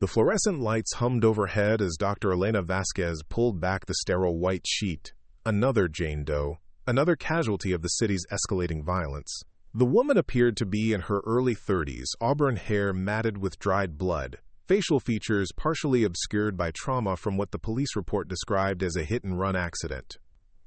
The fluorescent lights hummed overhead as Dr. Elena Vasquez pulled back the sterile white sheet. Another Jane Doe, another casualty of the city's escalating violence. The woman appeared to be in her early 30s, auburn hair matted with dried blood, facial features partially obscured by trauma from what the police report described as a hit-and-run accident.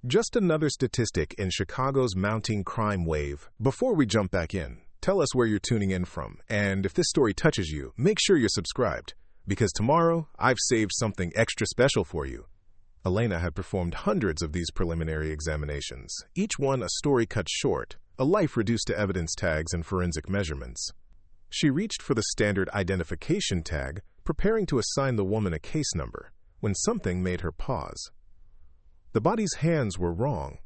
Just another statistic in Chicago's mounting crime wave. Before we jump back in, tell us where you're tuning in from, and if this story touches you, make sure you're subscribed, because tomorrow I've saved something extra special for you. Elena had performed hundreds of these preliminary examinations, each one a story cut short, a life reduced to evidence tags and forensic measurements. She reached for the standard identification tag, preparing to assign the woman a case number, when something made her pause. The body's hands were wrong.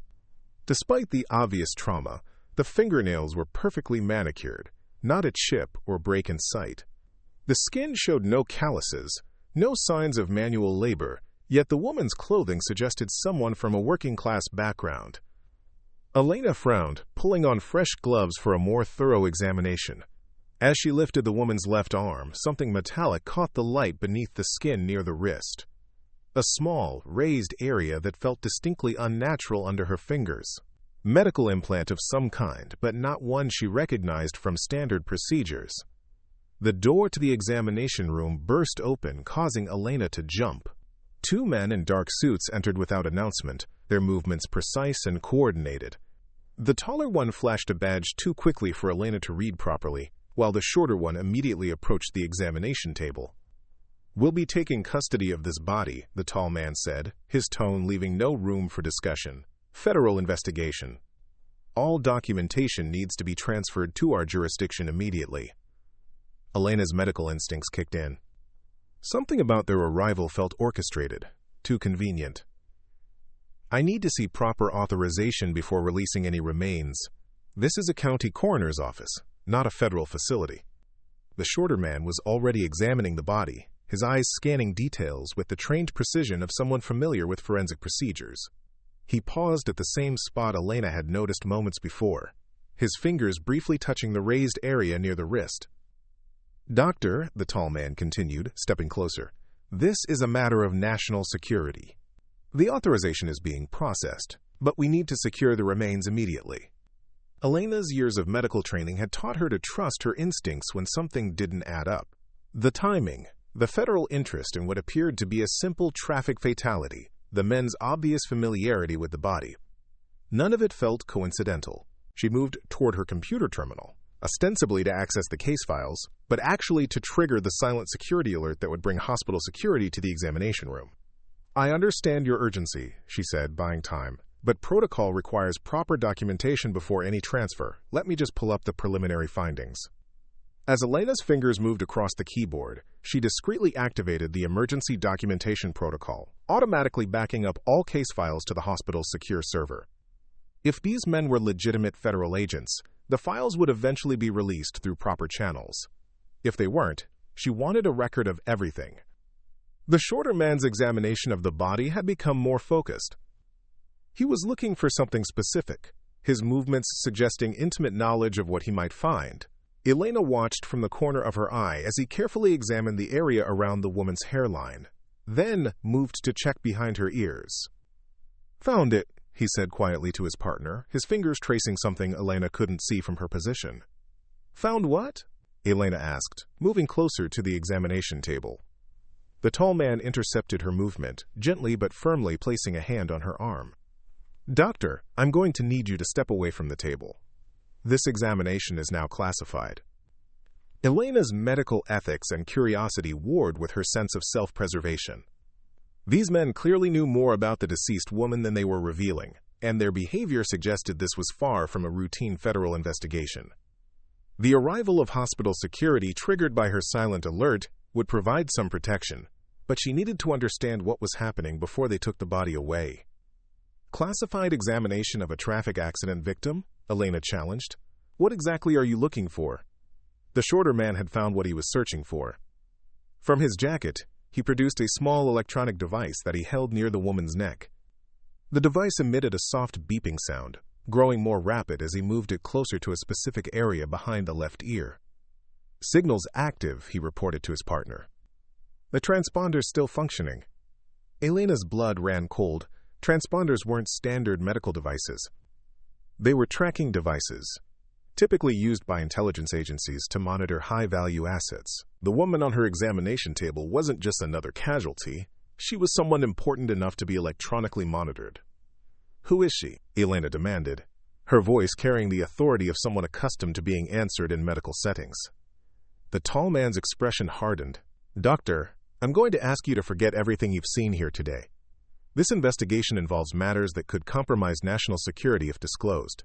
Despite the obvious trauma, the fingernails were perfectly manicured, not a chip or break in sight. The skin showed no calluses, no signs of manual labor, yet the woman's clothing suggested someone from a working-class background. Elena frowned, pulling on fresh gloves for a more thorough examination. As she lifted the woman's left arm, something metallic caught the light beneath the skin near the wrist. A small, raised area that felt distinctly unnatural under her fingers. Medical implant of some kind, but not one she recognized from standard procedures. The door to the examination room burst open, causing Elena to jump. Two men in dark suits entered without announcement, their movements precise and coordinated. The taller one flashed a badge too quickly for Elena to read properly, while the shorter one immediately approached the examination table. "We'll be taking custody of this body," the tall man said, his tone leaving no room for discussion. "Federal investigation. All documentation needs to be transferred to our jurisdiction immediately." Elena's medical instincts kicked in. Something about their arrival felt orchestrated, too convenient. "I need to see proper authorization before releasing any remains. This is a county coroner's office, not a federal facility." The shorter man was already examining the body, his eyes scanning details with the trained precision of someone familiar with forensic procedures. He paused at the same spot Elena had noticed moments before, his fingers briefly touching the raised area near the wrist. "Doctor," the tall man continued, stepping closer, "this is a matter of national security. The authorization is being processed, but we need to secure the remains immediately." Elena's years of medical training had taught her to trust her instincts when something didn't add up. The timing, the federal interest in what appeared to be a simple traffic fatality, the men's obvious familiarity with the body. None of it felt coincidental. She moved toward her computer terminal, ostensibly to access the case files, but actually to trigger the silent security alert that would bring hospital security to the examination room. "I understand your urgency," she said, buying time, "but protocol requires proper documentation before any transfer. Let me just pull up the preliminary findings." As Elena's fingers moved across the keyboard, she discreetly activated the emergency documentation protocol, automatically backing up all case files to the hospital's secure server. If these men were legitimate federal agents, the files would eventually be released through proper channels. If they weren't, she wanted a record of everything. The shorter man's examination of the body had become more focused. He was looking for something specific, his movements suggesting intimate knowledge of what he might find. Elena watched from the corner of her eye as he carefully examined the area around the woman's hairline, then moved to check behind her ears. "Found it," he said quietly to his partner, his fingers tracing something Elena couldn't see from her position. "Found what?" Elena asked, moving closer to the examination table. The tall man intercepted her movement, gently but firmly placing a hand on her arm. "Doctor, I'm going to need you to step away from the table. This examination is now classified." Elena's medical ethics and curiosity warred with her sense of self-preservation. These men clearly knew more about the deceased woman than they were revealing, and their behavior suggested this was far from a routine federal investigation. The arrival of hospital security triggered by her silent alert would provide some protection, but she needed to understand what was happening before they took the body away. "Classified examination of a traffic accident victim?" Elena challenged. "What exactly are you looking for?" The shorter man had found what he was searching for. From his jacket, he produced a small electronic device that he held near the woman's neck. The device emitted a soft beeping sound, growing more rapid as he moved it closer to a specific area behind the left ear. "Signals active," he reported to his partner. The transponder's still functioning. Elena's blood ran cold. Transponders weren't standard medical devices. They were tracking devices, typically used by intelligence agencies to monitor high-value assets. The woman on her examination table wasn't just another casualty. She was someone important enough to be electronically monitored. "Who is she?" Elena demanded, her voice carrying the authority of someone accustomed to being answered in medical settings. The tall man's expression hardened. "Doctor, I'm going to ask you to forget everything you've seen here today. This investigation involves matters that could compromise national security if disclosed."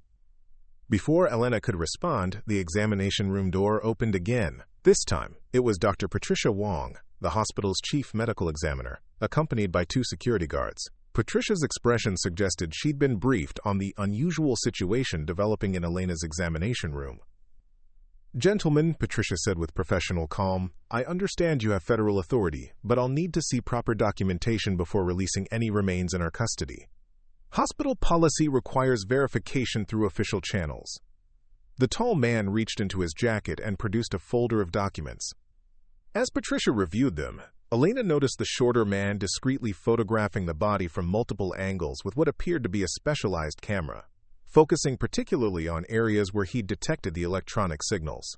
Before Elena could respond, the examination room door opened again. This time, it was Dr. Patricia Wong, the hospital's chief medical examiner, accompanied by 2 security guards. Patricia's expression suggested she'd been briefed on the unusual situation developing in Elena's examination room. "Gentlemen," Patricia said with professional calm, "I understand you have federal authority, but I'll need to see proper documentation before releasing any remains in our custody. Hospital policy requires verification through official channels." The tall man reached into his jacket and produced a folder of documents. As Patricia reviewed them, Elena noticed the shorter man discreetly photographing the body from multiple angles with what appeared to be a specialized camera, focusing particularly on areas where he'd detected the electronic signals.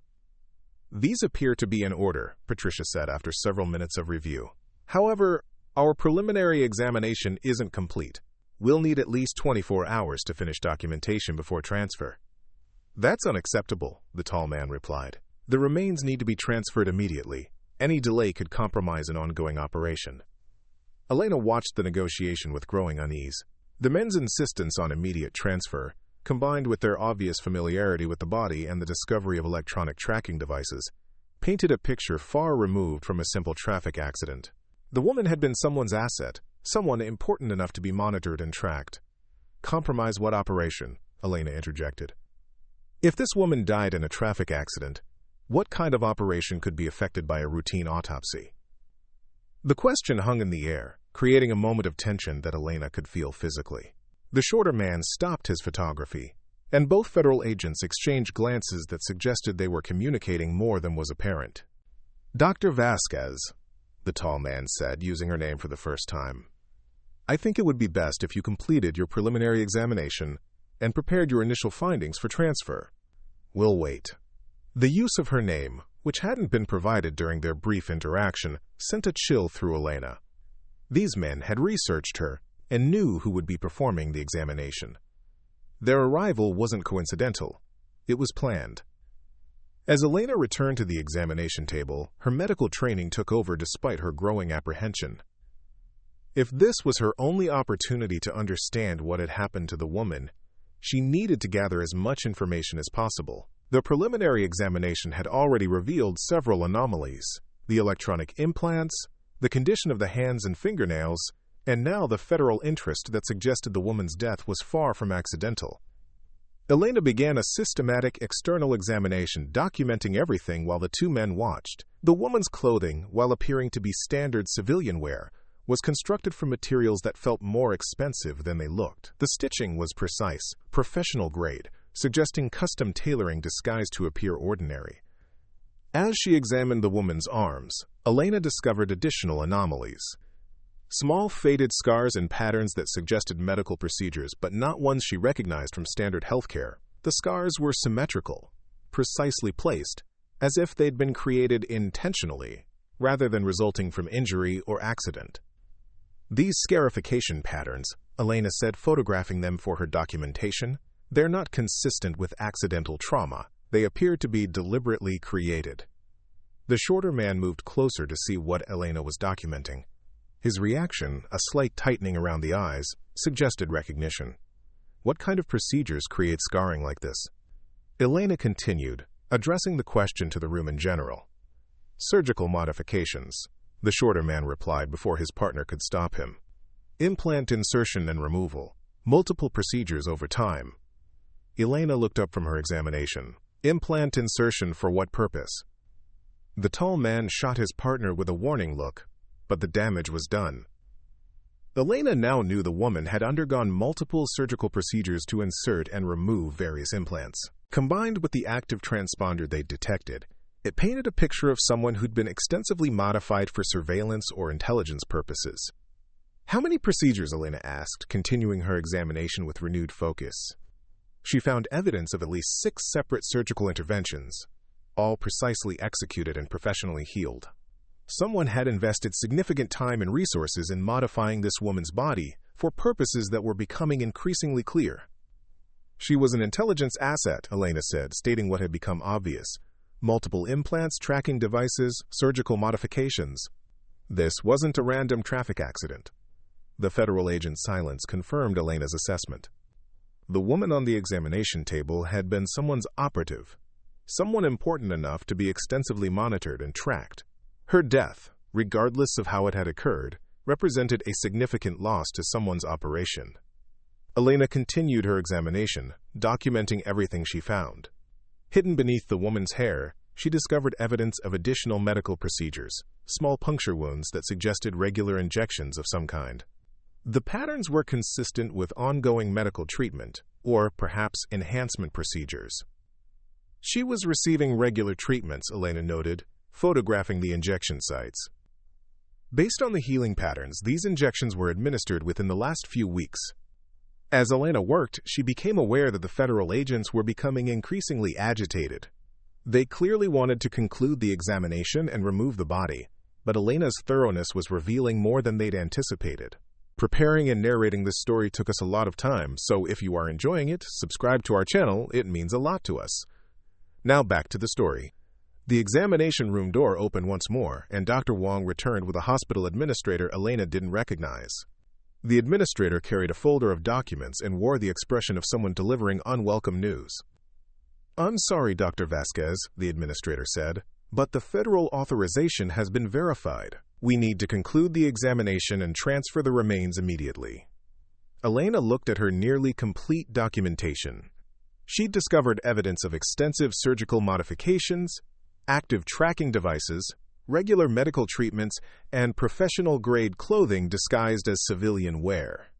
"These appear to be in order," Patricia said after several minutes of review. "However, our preliminary examination isn't complete. We'll need at least 24 hours to finish documentation before transfer." "That's unacceptable," the tall man replied. "The remains need to be transferred immediately. Any delay could compromise an ongoing operation." Elena watched the negotiation with growing unease. The men's insistence on immediate transfer, combined with their obvious familiarity with the body and the discovery of electronic tracking devices, painted a picture far removed from a simple traffic accident. The woman had been someone's asset, someone important enough to be monitored and tracked. "Compromise what operation?" Elena interjected. "If this woman died in a traffic accident, what kind of operation could be affected by a routine autopsy?" The question hung in the air, creating a moment of tension that Elena could feel physically. The shorter man stopped his photography, and both federal agents exchanged glances that suggested they were communicating more than was apparent. "Dr. Vasquez," the tall man said, using her name for the first time, "I think it would be best if you completed your preliminary examination and prepared your initial findings for transfer. We'll wait." The use of her name, which hadn't been provided during their brief interaction, sent a chill through Elena. These men had researched her and knew who would be performing the examination. Their arrival wasn't coincidental. It was planned. As Elena returned to the examination table, her medical training took over despite her growing apprehension. If this was her only opportunity to understand what had happened to the woman, she needed to gather as much information as possible. The preliminary examination had already revealed several anomalies: the electronic implants, the condition of the hands and fingernails, and now the federal interest that suggested the woman's death was far from accidental. Elena began a systematic external examination, documenting everything while the 2 men watched. The woman's clothing, while appearing to be standard civilian wear, was constructed from materials that felt more expensive than they looked. The stitching was precise, professional grade, suggesting custom tailoring disguised to appear ordinary. As she examined the woman's arms, Elena discovered additional anomalies. Small faded scars and patterns that suggested medical procedures, but not ones she recognized from standard healthcare. The scars were symmetrical, precisely placed, as if they'd been created intentionally, rather than resulting from injury or accident. "These scarification patterns," Elena said, photographing them for her documentation, "they're not consistent with accidental trauma. They appear to be deliberately created." The shorter man moved closer to see what Elena was documenting. His reaction, a slight tightening around the eyes, suggested recognition. "What kind of procedures create scarring like this?" Elena continued, addressing the question to the room in general. "Surgical modifications," the shorter man replied before his partner could stop him. "Implant insertion and removal. Multiple procedures over time." Elena looked up from her examination. "Implant insertion for what purpose?" The tall man shot his partner with a warning look, but the damage was done. Elena now knew the woman had undergone multiple surgical procedures to insert and remove various implants. Combined with the active transponder they detected, It painted a picture of someone who'd been extensively modified for surveillance or intelligence purposes. "How many procedures?" Elena asked, continuing her examination with renewed focus. She found evidence of at least 6 separate surgical interventions, all precisely executed and professionally healed. Someone had invested significant time and resources in modifying this woman's body for purposes that were becoming increasingly clear. "She was an intelligence asset," Elena said, stating what had become obvious. "Multiple implants, tracking devices, surgical modifications. This wasn't a random traffic accident." The federal agent's silence confirmed Elena's assessment. The woman on the examination table had been someone's operative, someone important enough to be extensively monitored and tracked. Her death, regardless of how it had occurred, represented a significant loss to someone's operation. Elena continued her examination, documenting everything she found. Hidden beneath the woman's hair, she discovered evidence of additional medical procedures, small puncture wounds that suggested regular injections of some kind. The patterns were consistent with ongoing medical treatment, or perhaps enhancement procedures. She was receiving regular treatments, Elena noted, photographing the injection sites. Based on the healing patterns, these injections were administered within the last few weeks. As Elena worked, she became aware that the federal agents were becoming increasingly agitated. They clearly wanted to conclude the examination and remove the body, but Elena's thoroughness was revealing more than they'd anticipated. Preparing and narrating this story took us a lot of time, so if you are enjoying it, subscribe to our channel, it means a lot to us. Now back to the story. The examination room door opened once more, and Dr. Wong returned with a hospital administrator Elena didn't recognize. The administrator carried a folder of documents and wore the expression of someone delivering unwelcome news. "I'm sorry, Dr. Vasquez," the administrator said, "but the federal authorization has been verified. We need to conclude the examination and transfer the remains immediately." Elena looked at her nearly complete documentation. She'd discovered evidence of extensive surgical modifications, active tracking devices, regular medical treatments, and professional-grade clothing disguised as civilian wear.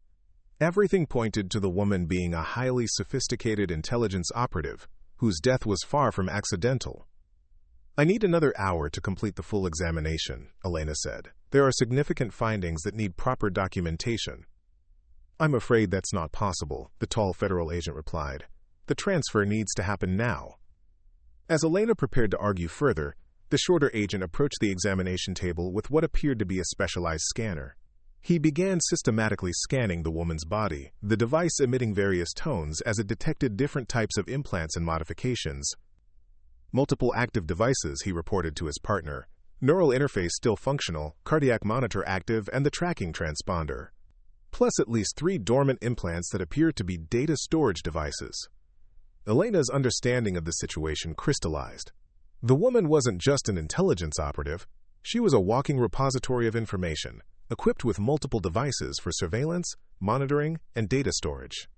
Everything pointed to the woman being a highly sophisticated intelligence operative, whose death was far from accidental. "I need another hour to complete the full examination," Elena said. "There are significant findings that need proper documentation." "I'm afraid that's not possible," the tall federal agent replied. "The transfer needs to happen now." As Elena prepared to argue further, the shorter agent approached the examination table with what appeared to be a specialized scanner. He began systematically scanning the woman's body, the device emitting various tones as it detected different types of implants and modifications. "Multiple active devices," he reported to his partner. "Neural interface still functional, cardiac monitor active, and the tracking transponder. Plus at least 3 dormant implants that appear to be data storage devices." Elena's understanding of the situation crystallized. The woman wasn't just an intelligence operative. She was a walking repository of information, equipped with multiple devices for surveillance, monitoring, and data storage.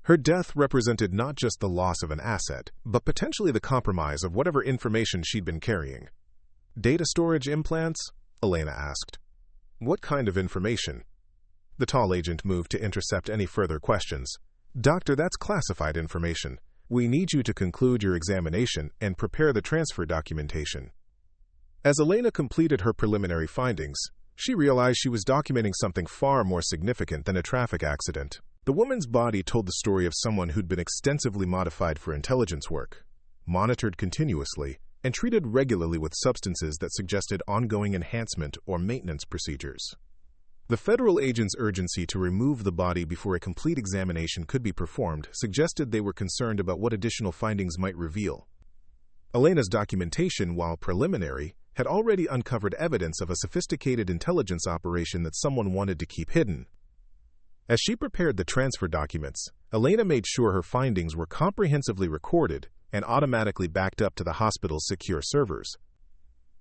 Her death represented not just the loss of an asset, but potentially the compromise of whatever information she'd been carrying. "Data storage implants?" Elena asked. "What kind of information?" The tall agent moved to intercept any further questions. "Doctor, that's classified information. We need you to conclude your examination and prepare the transfer documentation." As Elena completed her preliminary findings, she realized she was documenting something far more significant than a traffic accident. The woman's body told the story of someone who'd been extensively modified for intelligence work, monitored continuously, and treated regularly with substances that suggested ongoing enhancement or maintenance procedures. The federal agent's urgency to remove the body before a complete examination could be performed suggested they were concerned about what additional findings might reveal. Elena's documentation, while preliminary, had already uncovered evidence of a sophisticated intelligence operation that someone wanted to keep hidden. As she prepared the transfer documents, Elena made sure her findings were comprehensively recorded and automatically backed up to the hospital's secure servers.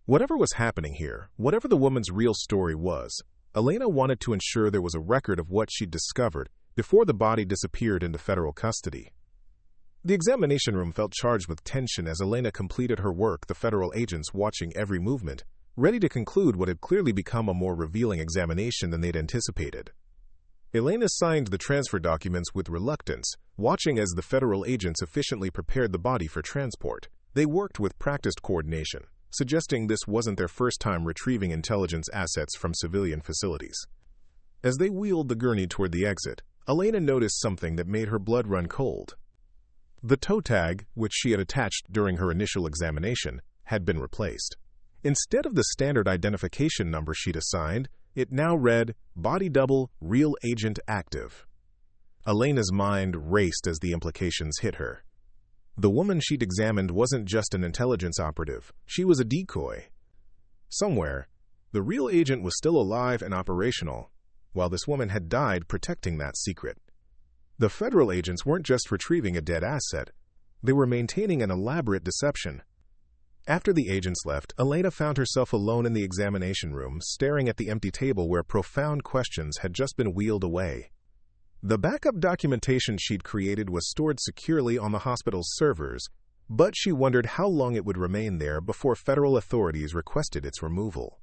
Whatever was happening here, whatever the woman's real story was, Elena wanted to ensure there was a record of what she'd discovered before the body disappeared into federal custody. The examination room felt charged with tension as Elena completed her work, the federal agents watching every movement, ready to conclude what had clearly become a more revealing examination than they'd anticipated. Elena signed the transfer documents with reluctance, watching as the federal agents efficiently prepared the body for transport. They worked with practiced coordination, suggesting this wasn't their first time retrieving intelligence assets from civilian facilities. As they wheeled the gurney toward the exit, Elena noticed something that made her blood run cold. The toe tag, which she had attached during her initial examination, had been replaced. Instead of the standard identification number she'd assigned, it now read, Body Double, Real Agent Active. Elena's mind raced as the implications hit her. The woman she'd examined wasn't just an intelligence operative, she was a decoy. Somewhere, the real agent was still alive and operational, while this woman had died protecting that secret. The federal agents weren't just retrieving a dead asset, they were maintaining an elaborate deception. After the agents left, Elena found herself alone in the examination room, staring at the empty table where profound questions had just been wheeled away. The backup documentation she'd created was stored securely on the hospital's servers, but she wondered how long it would remain there before federal authorities requested its removal.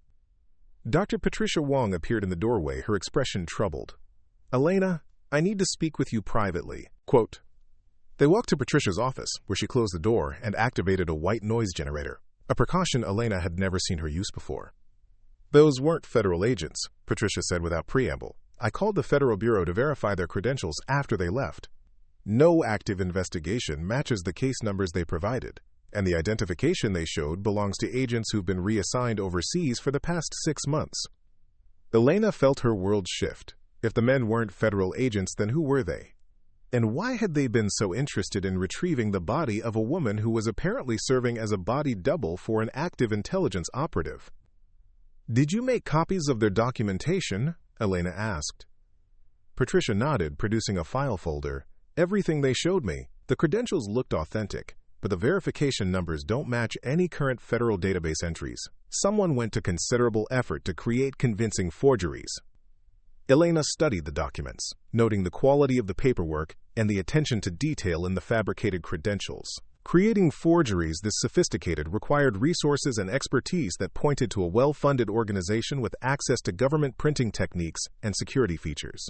Dr. Patricia Wong appeared in the doorway, her expression troubled. "Elena, I need to speak with you privately." Quote. They walked to Patricia's office, where she closed the door and activated a white noise generator, a precaution Elena had never seen her use before. "Those weren't federal agents," Patricia said without preamble. "I called the Federal Bureau to verify their credentials after they left. No active investigation matches the case numbers they provided, and the identification they showed belongs to agents who've been reassigned overseas for the past 6 months." Elena felt her world shift. If the men weren't federal agents, then who were they? And why had they been so interested in retrieving the body of a woman who was apparently serving as a body double for an active intelligence operative? "Did you make copies of their documentation?" Elena asked. Patricia nodded, producing a file folder. "Everything they showed me. The credentials looked authentic, but the verification numbers don't match any current federal database entries. Someone went to considerable effort to create convincing forgeries." Elena studied the documents, noting the quality of the paperwork and the attention to detail in the fabricated credentials. Creating forgeries this sophisticated required resources and expertise that pointed to a well-funded organization with access to government printing techniques and security features.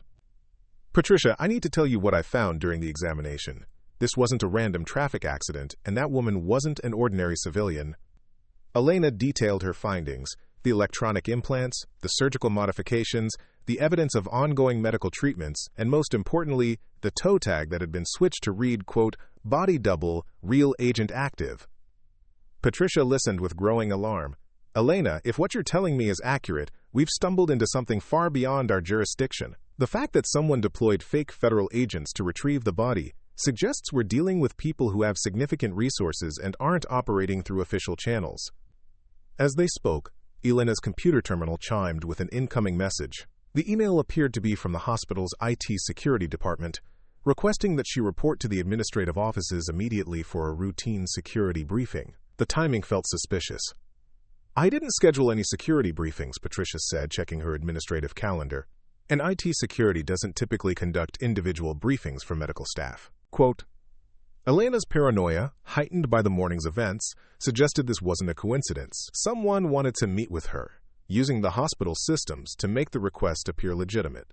"Patricia, I need to tell you what I found during the examination. This wasn't a random traffic accident, and that woman wasn't an ordinary civilian." Elena detailed her findings, the electronic implants, the surgical modifications, the evidence of ongoing medical treatments, and most importantly, the toe tag that had been switched to read, quote, "Body Double, Real Agent Active." Patricia listened with growing alarm. "Elena, if what you're telling me is accurate, we've stumbled into something far beyond our jurisdiction. The fact that someone deployed fake federal agents to retrieve the body suggests we're dealing with people who have significant resources and aren't operating through official channels." As they spoke, Elena's computer terminal chimed with an incoming message. The email appeared to be from the hospital's IT security department, requesting that she report to the administrative offices immediately for a routine security briefing. The timing felt suspicious. "I didn't schedule any security briefings," Patricia said, checking her administrative calendar. "And IT security doesn't typically conduct individual briefings for medical staff." Quote, Elena's paranoia, heightened by the morning's events, suggested this wasn't a coincidence. Someone wanted to meet with her, using the hospital systems to make the request appear legitimate.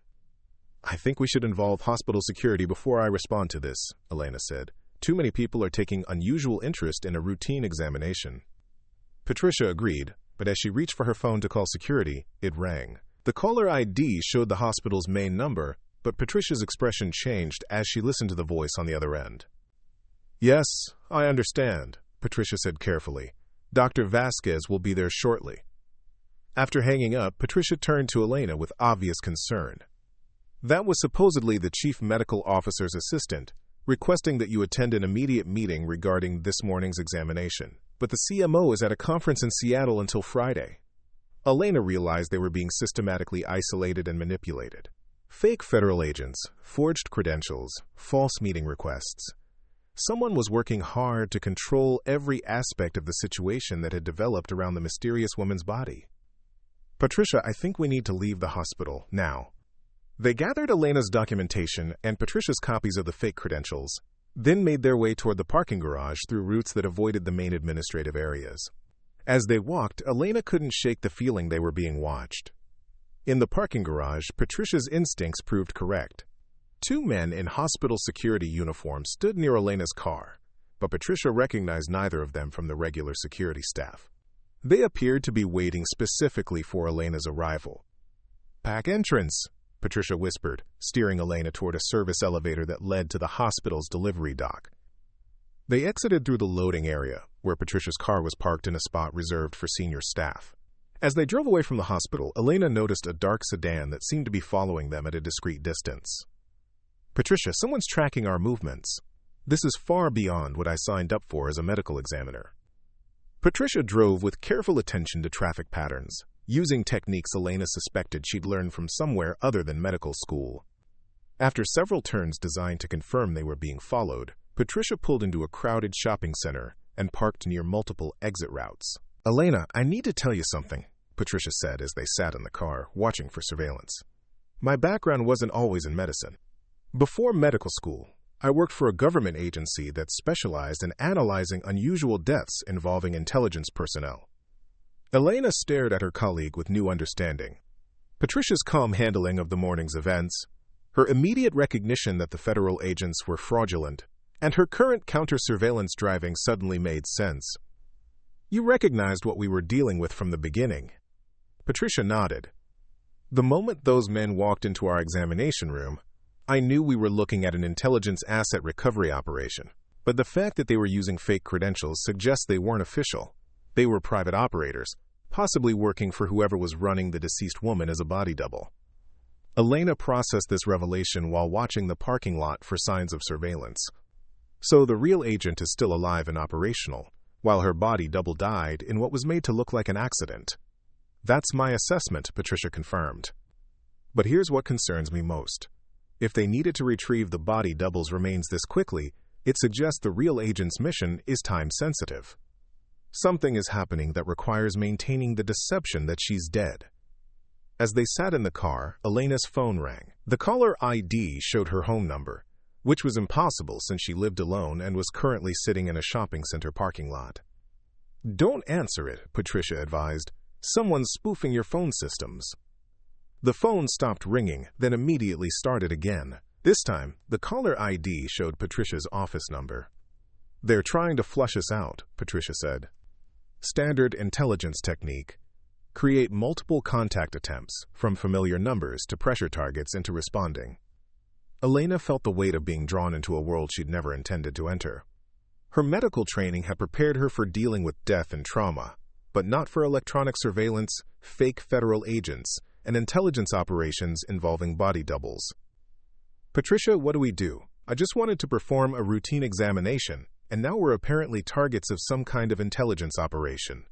"I think we should involve hospital security before I respond to this," Elena said. "Too many people are taking unusual interest in a routine examination." Patricia agreed, but as she reached for her phone to call security, it rang. The caller ID showed the hospital's main number, but Patricia's expression changed as she listened to the voice on the other end. "Yes, I understand," Patricia said carefully. "Dr. Vasquez will be there shortly." After hanging up, Patricia turned to Elena with obvious concern. "That was supposedly the chief medical officer's assistant, requesting that you attend an immediate meeting regarding this morning's examination. But the CMO is at a conference in Seattle until Friday." Elena realized they were being systematically isolated and manipulated. Fake federal agents, forged credentials, false meeting requests. Someone was working hard to control every aspect of the situation that had developed around the mysterious woman's body. "Patricia, I think we need to leave the hospital now." They gathered Elena's documentation and Patricia's copies of the fake credentials, then made their way toward the parking garage through routes that avoided the main administrative areas. As they walked, Elena couldn't shake the feeling they were being watched. In the parking garage, Patricia's instincts proved correct. 2 men in hospital security uniforms stood near Elena's car, but Patricia recognized neither of them from the regular security staff. They appeared to be waiting specifically for Elena's arrival. "Back entrance," Patricia whispered, steering Elena toward a service elevator that led to the hospital's delivery dock. They exited through the loading area, where Patricia's car was parked in a spot reserved for senior staff. As they drove away from the hospital, Elena noticed a dark sedan that seemed to be following them at a discreet distance. "Patricia, someone's tracking our movements. This is far beyond what I signed up for as a medical examiner." Patricia drove with careful attention to traffic patterns, using techniques Elena suspected she'd learned from somewhere other than medical school. After several turns designed to confirm they were being followed, Patricia pulled into a crowded shopping center and parked near multiple exit routes. "Elena, I need to tell you something," Patricia said as they sat in the car, watching for surveillance. "My background wasn't always in medicine. Before medical school, I worked for a government agency that specialized in analyzing unusual deaths involving intelligence personnel." Elena stared at her colleague with new understanding. Patricia's calm handling of the morning's events, her immediate recognition that the federal agents were fraudulent, and her current counter-surveillance driving suddenly made sense. "You recognized what we were dealing with from the beginning." Patricia nodded. "The moment those men walked into our examination room, I knew we were looking at an intelligence asset recovery operation. But the fact that they were using fake credentials suggests they weren't official. They were private operators, possibly working for whoever was running the deceased woman as a body double." Elena processed this revelation while watching the parking lot for signs of surveillance. So the real agent is still alive and operational, while her body double died in what was made to look like an accident. "That's my assessment," Patricia confirmed. "But here's what concerns me most. If they needed to retrieve the body double's remains this quickly, it suggests the real agent's mission is time-sensitive. Something is happening that requires maintaining the deception that she's dead." As they sat in the car, Elena's phone rang. The caller ID showed her home number, which was impossible since she lived alone and was currently sitting in a shopping center parking lot. "Don't answer it," Patricia advised. "Someone's spoofing your phone systems." The phone stopped ringing, then immediately started again. This time, the caller ID showed Patricia's office number. "They're trying to flush us out," Patricia said. "Standard intelligence technique. Create multiple contact attempts, from familiar numbers to pressure targets into responding." Elena felt the weight of being drawn into a world she'd never intended to enter. Her medical training had prepared her for dealing with death and trauma, but not for electronic surveillance, fake federal agents, and intelligence operations involving body doubles. "Patricia, what do we do? I just wanted to perform a routine examination, and now we're apparently targets of some kind of intelligence operation."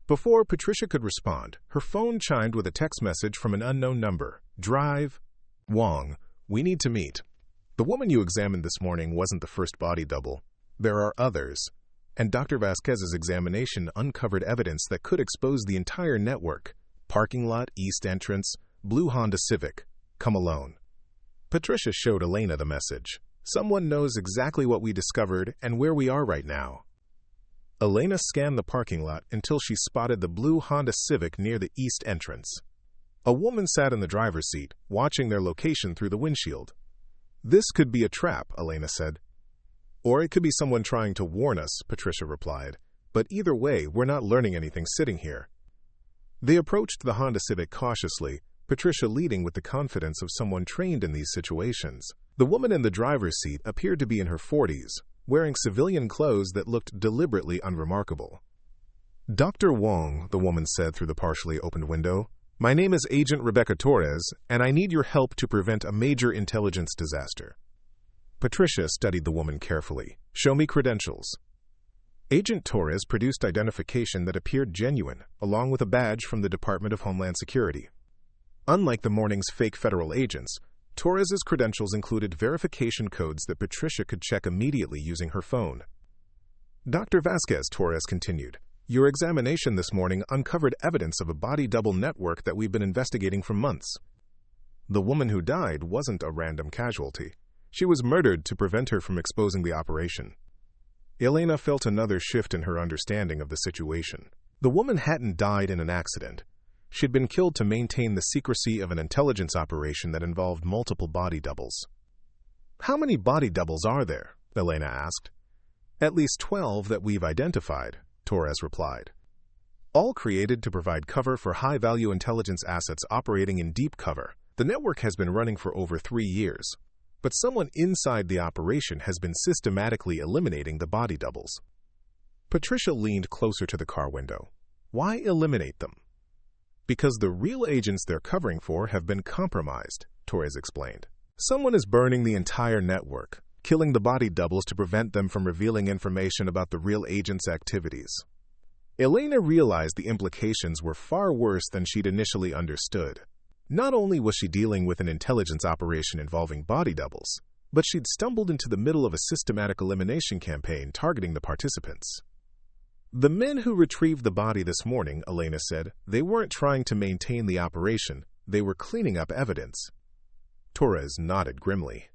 Before Patricia could respond, her phone chimed with a text message from an unknown number. "Drive. Wong, we need to meet. The woman you examined this morning wasn't the first body double. There are others, and Dr. Vasquez's examination uncovered evidence that could expose the entire network. Parking lot, east entrance, blue Honda Civic. Come alone." Patricia showed Elena the message. "Someone knows exactly what we discovered and where we are right now." Elena scanned the parking lot until she spotted the blue Honda Civic near the east entrance. A woman sat in the driver's seat, watching their location through the windshield. "This could be a trap," Elena said. "Or it could be someone trying to warn us," Patricia replied. "But either way, we're not learning anything sitting here." They approached the Honda Civic cautiously, Patricia leading with the confidence of someone trained in these situations. The woman in the driver's seat appeared to be in her 40s, wearing civilian clothes that looked deliberately unremarkable. "Dr. Wong," the woman said through the partially opened window, "my name is Agent Rebecca Torres, and I need your help to prevent a major intelligence disaster." Patricia studied the woman carefully. "Show me credentials." Agent Torres produced identification that appeared genuine, along with a badge from the Department of Homeland Security. Unlike the morning's fake federal agents, Torres's credentials included verification codes that Patricia could check immediately using her phone. "Dr. Vasquez," Torres continued, "your examination this morning uncovered evidence of a body double network that we've been investigating for months. The woman who died wasn't a random casualty. She was murdered to prevent her from exposing the operation." Elena felt another shift in her understanding of the situation. The woman hadn't died in an accident. She'd been killed to maintain the secrecy of an intelligence operation that involved multiple body doubles. "How many body doubles are there?" Elena asked. At least 12 that we've identified, Torres replied. All created to provide cover for high-value intelligence assets operating in deep cover. The network has been running for over 3 years, but someone inside the operation has been systematically eliminating the body doubles. Patricia leaned closer to the car window. Why eliminate them? Because the real agents they're covering for have been compromised, Torres explained. Someone is burning the entire network, killing the body doubles to prevent them from revealing information about the real agents' activities. Elena realized the implications were far worse than she'd initially understood. Not only was she dealing with an intelligence operation involving body doubles, but she'd stumbled into the middle of a systematic elimination campaign targeting the participants. The men who retrieved the body this morning, Elena said, they weren't trying to maintain the operation, they were cleaning up evidence. Torres nodded grimly.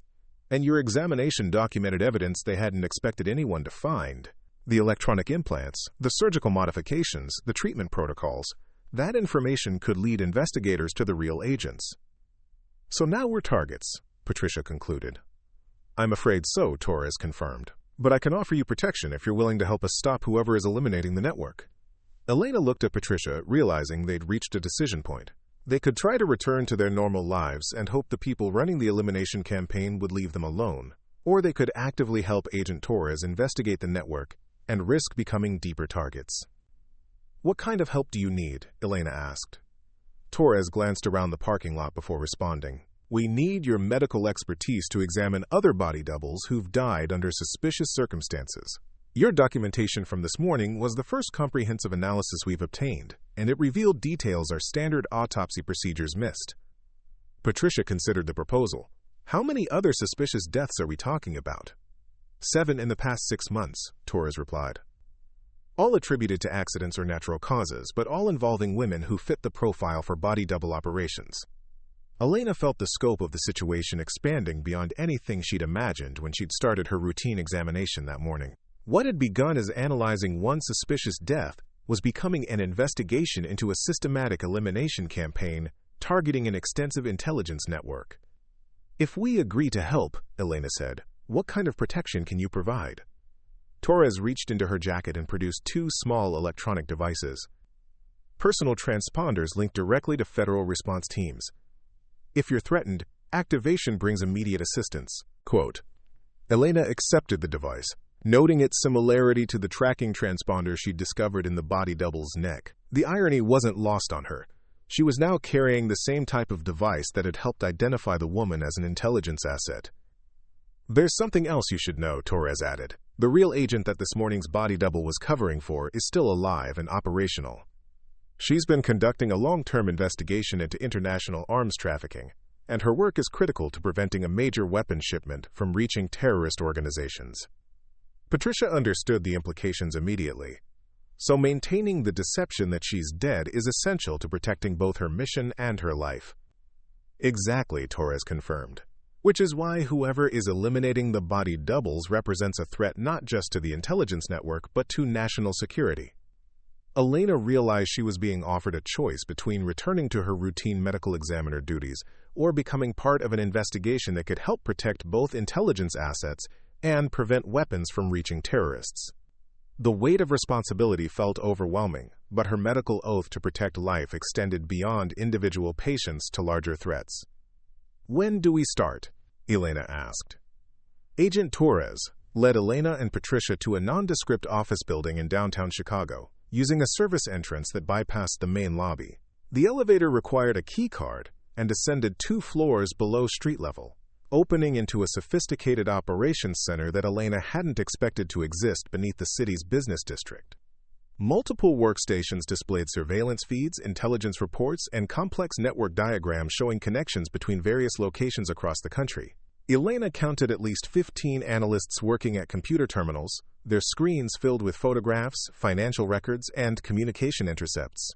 And your examination documented evidence they hadn't expected anyone to find. The electronic implants, the surgical modifications, the treatment protocols. That information could lead investigators to the real agents. So now we're targets, Patricia concluded. I'm afraid so, Torres confirmed. But I can offer you protection if you're willing to help us stop whoever is eliminating the network. Elena looked at Patricia, realizing they'd reached a decision point. They could try to return to their normal lives and hope the people running the elimination campaign would leave them alone, or they could actively help Agent Torres investigate the network and risk becoming deeper targets. What kind of help do you need? Elena asked. Torres glanced around the parking lot before responding. We need your medical expertise to examine other body doubles who've died under suspicious circumstances. Your documentation from this morning was the first comprehensive analysis we've obtained, and it revealed details our standard autopsy procedures missed. Patricia considered the proposal. How many other suspicious deaths are we talking about? 7 in the past 6 months, Torres replied. All attributed to accidents or natural causes, but all involving women who fit the profile for body double operations. Elena felt the scope of the situation expanding beyond anything she'd imagined when she'd started her routine examination that morning. What had begun as analyzing one suspicious death was becoming an investigation into a systematic elimination campaign targeting an extensive intelligence network. If we agree to help, Elena said, what kind of protection can you provide? Torres reached into her jacket and produced 2 small electronic devices. Personal transponders linked directly to federal response teams. If you're threatened, activation brings immediate assistance. Quote. Elena accepted the device, noting its similarity to the tracking transponder she'd discovered in the body double's neck. The irony wasn't lost on her. She was now carrying the same type of device that had helped identify the woman as an intelligence asset. There's something else you should know, Torres added. The real agent that this morning's body double was covering for is still alive and operational. She's been conducting a long-term investigation into international arms trafficking, and her work is critical to preventing a major weapons shipment from reaching terrorist organizations. Patricia understood the implications immediately. So maintaining the deception that she's dead is essential to protecting both her mission and her life. Exactly, Torres confirmed. Which is why whoever is eliminating the body doubles represents a threat not just to the intelligence network but to national security. Elena realized she was being offered a choice between returning to her routine medical examiner duties or becoming part of an investigation that could help protect both intelligence assets and prevent weapons from reaching terrorists. The weight of responsibility felt overwhelming, but her medical oath to protect life extended beyond individual patients to larger threats. When do we start? Elena asked. Agent Torres led Elena and Patricia to a nondescript office building in downtown Chicago, using a service entrance that bypassed the main lobby. The elevator required a key card and ascended 2 floors below street level, opening into a sophisticated operations center that Elena hadn't expected to exist beneath the city's business district. Multiple workstations displayed surveillance feeds, intelligence reports, and complex network diagrams showing connections between various locations across the country. Elena counted at least 15 analysts working at computer terminals, their screens filled with photographs, financial records, and communication intercepts.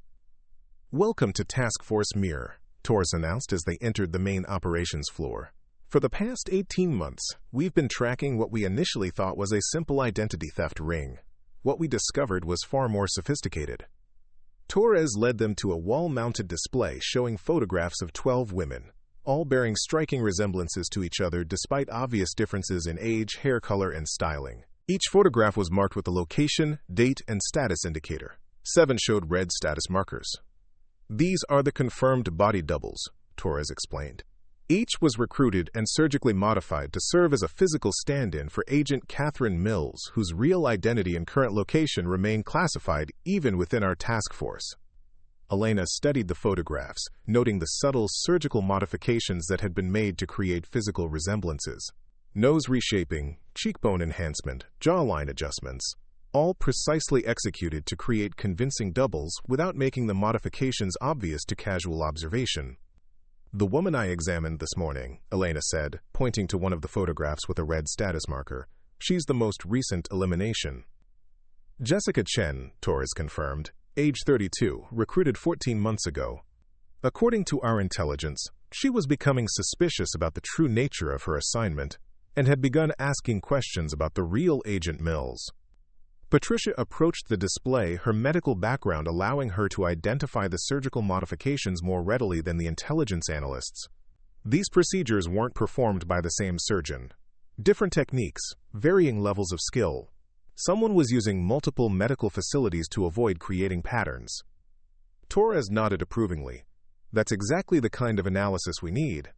Welcome to Task Force Mirror, Torres announced as they entered the main operations floor. For the past 18 months, we've been tracking what we initially thought was a simple identity theft ring. What we discovered was far more sophisticated. Torres led them to a wall-mounted display showing photographs of 12 women, all bearing striking resemblances to each other despite obvious differences in age, hair color, and styling. Each photograph was marked with a location, date, and status indicator. 7 showed red status markers. These are the confirmed body doubles, Torres explained. Each was recruited and surgically modified to serve as a physical stand-in for Agent Catherine Mills, whose real identity and current location remain classified even within our task force. Elena studied the photographs, noting the subtle surgical modifications that had been made to create physical resemblances. Nose reshaping, cheekbone enhancement, jawline adjustments, all precisely executed to create convincing doubles without making the modifications obvious to casual observation. "The woman I examined this morning," Elena said, pointing to one of the photographs with a red status marker. "She's the most recent elimination." Jessica Chen, Torres confirmed, age 32, recruited 14 months ago. According to our intelligence, she was becoming suspicious about the true nature of her assignment and had begun asking questions about the real Agent Mills. Patricia approached the display, her medical background allowing her to identify the surgical modifications more readily than the intelligence analysts. These procedures weren't performed by the same surgeon. Different techniques, varying levels of skill. Someone was using multiple medical facilities to avoid creating patterns. Torres nodded approvingly. "That's exactly the kind of analysis we need.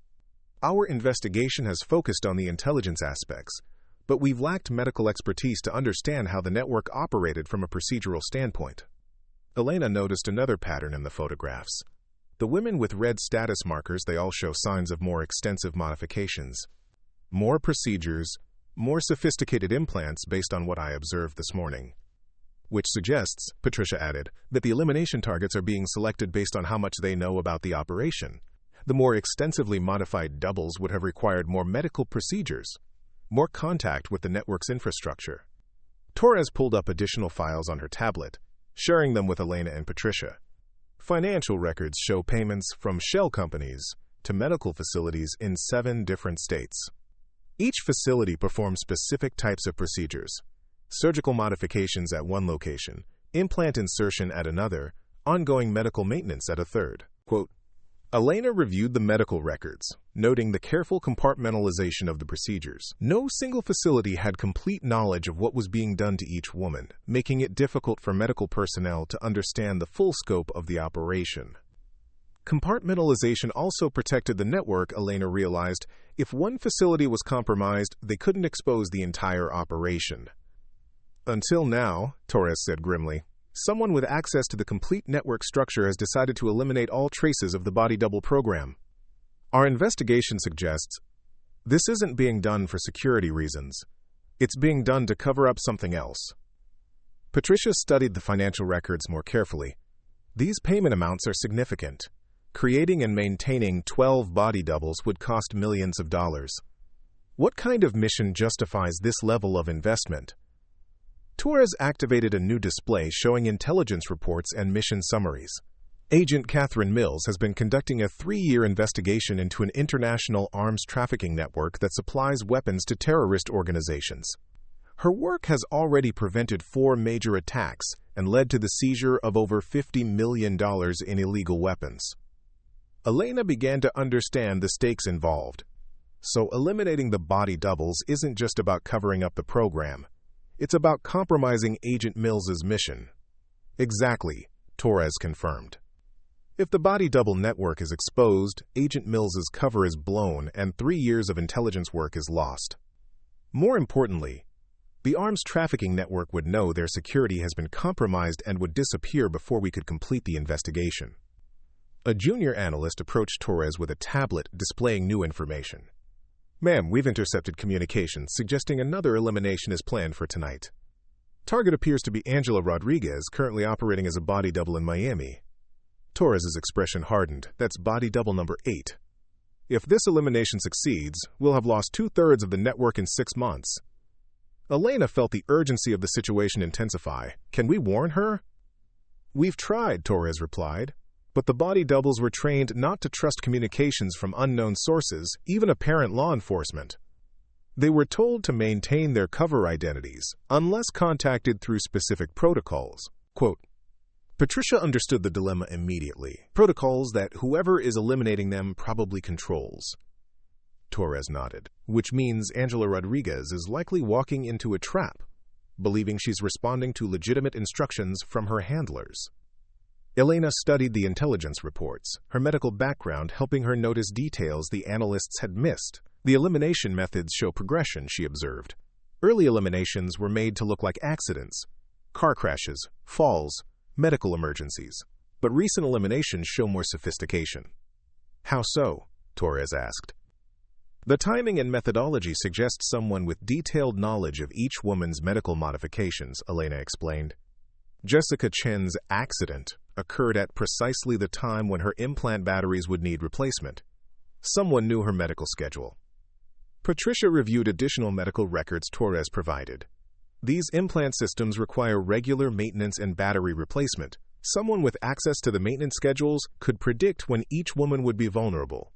Our investigation has focused on the intelligence aspects, but we've lacked medical expertise to understand how the network operated from a procedural standpoint." Elena noticed another pattern in the photographs. The women with red status markers, they all show signs of more extensive modifications. More procedures, more sophisticated implants based on what I observed this morning. Which suggests, Patricia added, that the elimination targets are being selected based on how much they know about the operation. The more extensively modified doubles would have required more medical procedures, more contact with the network's infrastructure. Torres pulled up additional files on her tablet, sharing them with Elena and Patricia. Financial records show payments from shell companies to medical facilities in 7 different states. Each facility performs specific types of procedures: surgical modifications at one location, implant insertion at another, ongoing medical maintenance at a third. Quote, Elena reviewed the medical records, noting the careful compartmentalization of the procedures. No single facility had complete knowledge of what was being done to each woman, making it difficult for medical personnel to understand the full scope of the operation. Compartmentalization also protected the network, Elena realized. If one facility was compromised, they couldn't expose the entire operation. Until now, Torres said grimly, someone with access to the complete network structure has decided to eliminate all traces of the body double program. Our investigation suggests this isn't being done for security reasons. It's being done to cover up something else. Patricia studied the financial records more carefully. These payment amounts are significant. Creating and maintaining 12 body doubles would cost millions of dollars. What kind of mission justifies this level of investment? Torres activated a new display showing intelligence reports and mission summaries. Agent Catherine Mills has been conducting a 3-year investigation into an international arms trafficking network that supplies weapons to terrorist organizations. Her work has already prevented 4 major attacks and led to the seizure of over $50 million in illegal weapons. Elena began to understand the stakes involved. So eliminating the body doubles isn't just about covering up the program. It's about compromising Agent Mills's mission. Exactly, Torres confirmed. If the body double network is exposed, Agent Mills's cover is blown and 3 years of intelligence work is lost. More importantly, the arms trafficking network would know their security has been compromised and would disappear before we could complete the investigation. A junior analyst approached Torres with a tablet displaying new information. Ma'am, we've intercepted communications suggesting another elimination is planned for tonight. Target appears to be Angela Rodriguez, currently operating as a body double in Miami. Torres's expression hardened. That's body double number 8. If this elimination succeeds, we'll have lost 2/3 of the network in 6 months. Elena felt the urgency of the situation intensify. Can we warn her? We've tried, Torres replied. But the body doubles were trained not to trust communications from unknown sources, even apparent law enforcement. They were told to maintain their cover identities, unless contacted through specific protocols. Quote, Patricia understood the dilemma immediately. Protocols that whoever is eliminating them probably controls. Torres nodded, which means Angela Rodriguez is likely walking into a trap. believing she's responding to legitimate instructions from her handlers. Elena studied the intelligence reports, her medical background helping her notice details the analysts had missed. The elimination methods show progression, she observed. Early eliminations were made to look like accidents, car crashes, falls, medical emergencies. But recent eliminations show more sophistication. How so? Torres asked. The timing and methodology suggest someone with detailed knowledge of each woman's medical modifications, Elena explained. Jessica Chen's accident occurred at precisely the time when her implant batteries would need replacement. Someone knew her medical schedule. Patricia reviewed additional medical records Torres provided. These implant systems require regular maintenance and battery replacement. Someone with access to the maintenance schedules could predict when each woman would be vulnerable.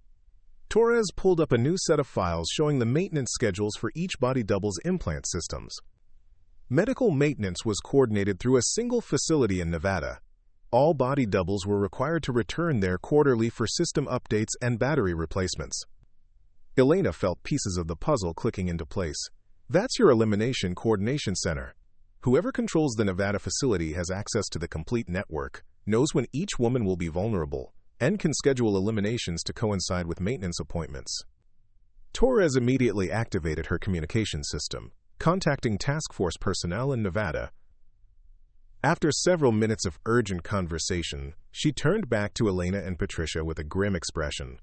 Torres pulled up a new set of files showing the maintenance schedules for each body double's implant systems. Medical maintenance was coordinated through a single facility in Nevada. All body doubles were required to return there quarterly for system updates and battery replacements. Elena felt pieces of the puzzle clicking into place. That's your elimination coordination center. Whoever controls the Nevada facility has access to the complete network, knows when each woman will be vulnerable, and can schedule eliminations to coincide with maintenance appointments. Torres immediately activated her communication system, contacting task force personnel in Nevada. After several minutes of urgent conversation, she turned back to Elena and Patricia with a grim expression.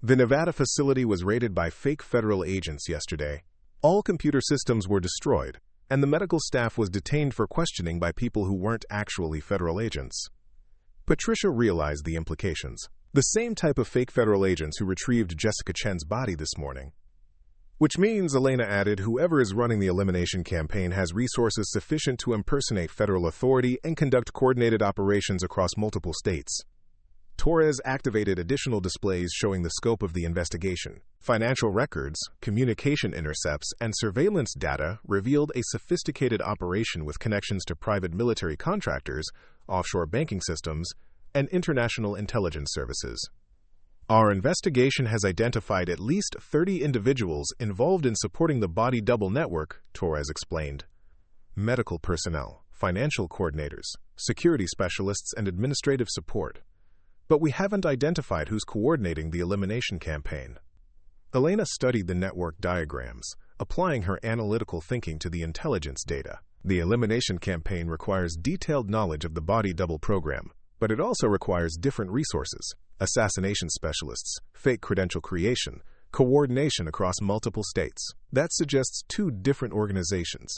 The Nevada facility was raided by fake federal agents yesterday. All computer systems were destroyed, and the medical staff was detained for questioning by people who weren't actually federal agents. Patricia realized the implications. The same type of fake federal agents who retrieved Jessica Chen's body this morning. Which means, Elena added, whoever is running the elimination campaign has resources sufficient to impersonate federal authority and conduct coordinated operations across multiple states. Torres activated additional displays showing the scope of the investigation. Financial records, communication intercepts, and surveillance data revealed a sophisticated operation with connections to private military contractors, offshore banking systems, and international intelligence services. Our investigation has identified at least 30 individuals involved in supporting the body double network, Torres explained. Medical personnel, financial coordinators, security specialists, and administrative support. But we haven't identified who's coordinating the elimination campaign. Elena studied the network diagrams, applying her analytical thinking to the intelligence data. The elimination campaign requires detailed knowledge of the body double program, but it also requires different resources: assassination specialists, fake credential creation, coordination across multiple states. That suggests two different organizations.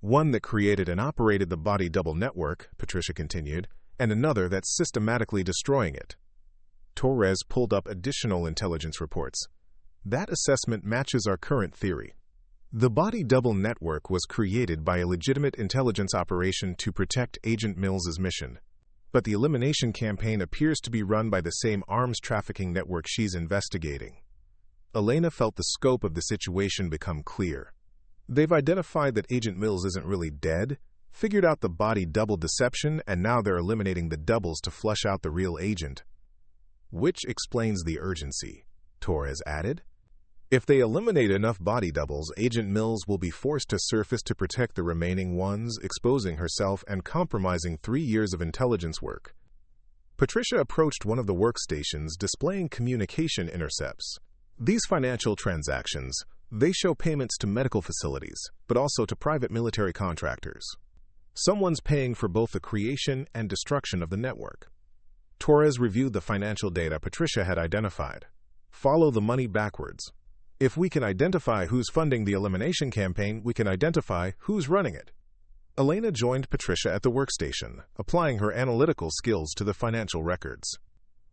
One that created and operated the body double network, Patricia continued, and another that's systematically destroying it. Torres pulled up additional intelligence reports. That assessment matches our current theory. The body double network was created by a legitimate intelligence operation to protect Agent Mills's mission. But the elimination campaign appears to be run by the same arms trafficking network she's investigating. Elena felt the scope of the situation become clear. They've identified that Agent Mills isn't really dead, figured out the body double deception, and now they're eliminating the doubles to flush out the real agent. Which explains the urgency, Torres added. If they eliminate enough body doubles, Agent Mills will be forced to surface to protect the remaining ones, exposing herself and compromising 3 years of intelligence work. Patricia approached one of the workstations displaying communication intercepts. These financial transactions, they show payments to medical facilities, but also to private military contractors. Someone's paying for both the creation and destruction of the network. Torres reviewed the financial data Patricia had identified. Follow the money backwards. If we can identify who's funding the elimination campaign, we can identify who's running it. Elena joined Patricia at the workstation, applying her analytical skills to the financial records.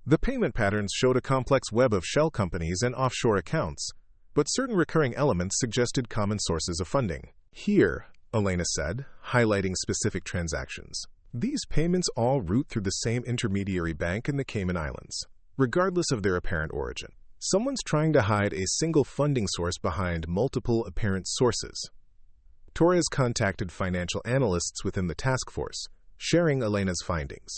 The payment patterns showed a complex web of shell companies and offshore accounts, but certain recurring elements suggested common sources of funding. Here, Elena said, highlighting specific transactions. These payments all route through the same intermediary bank in the Cayman Islands, regardless of their apparent origin. Someone's trying to hide a single funding source behind multiple apparent sources. Torres contacted financial analysts within the task force, sharing Elena's findings.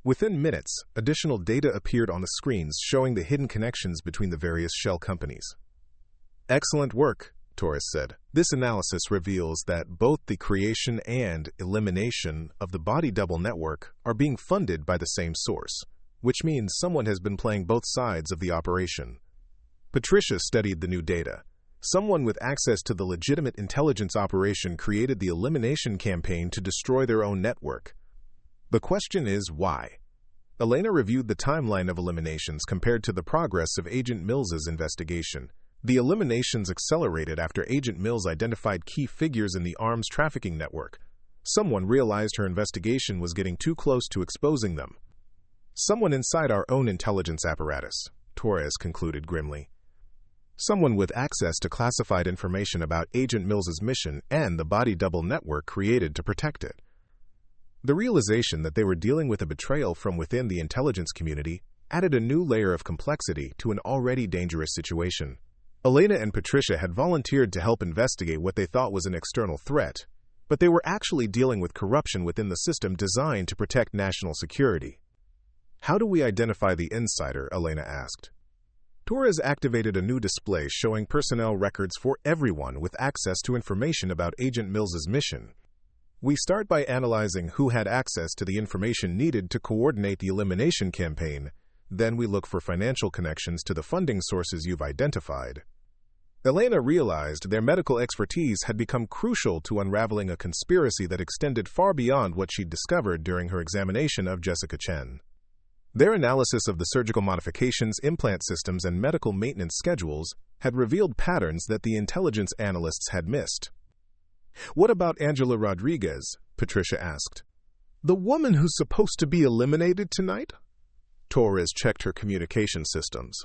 Within minutes, additional data appeared on the screens showing the hidden connections between the various shell companies. Excellent work, Torres said. This analysis reveals that both the creation and elimination of the body double network are being funded by the same source, which means someone has been playing both sides of the operation. Patricia studied the new data. Someone with access to the legitimate intelligence operation created the elimination campaign to destroy their own network. The question is why? Elena reviewed the timeline of eliminations compared to the progress of Agent Mills's investigation. The eliminations accelerated after Agent Mills identified key figures in the arms trafficking network. Someone realized her investigation was getting too close to exposing them. Someone inside our own intelligence apparatus, Torres concluded grimly. Someone with access to classified information about Agent Mills's mission and the body double network created to protect it. The realization that they were dealing with a betrayal from within the intelligence community added a new layer of complexity to an already dangerous situation. Elena and Patricia had volunteered to help investigate what they thought was an external threat, but they were actually dealing with corruption within the system designed to protect national security. How do we identify the insider? Elena asked. Torres activated a new display showing personnel records for everyone with access to information about Agent Mills's mission. We start by analyzing who had access to the information needed to coordinate the elimination campaign. Then we look for financial connections to the funding sources you've identified. Elena realized their medical expertise had become crucial to unraveling a conspiracy that extended far beyond what she'd discovered during her examination of Jessica Chen. Their analysis of the surgical modifications, implant systems, and medical maintenance schedules had revealed patterns that the intelligence analysts had missed. What about Angela Rodriguez? Patricia asked. The woman who's supposed to be eliminated tonight? Torres checked her communication systems.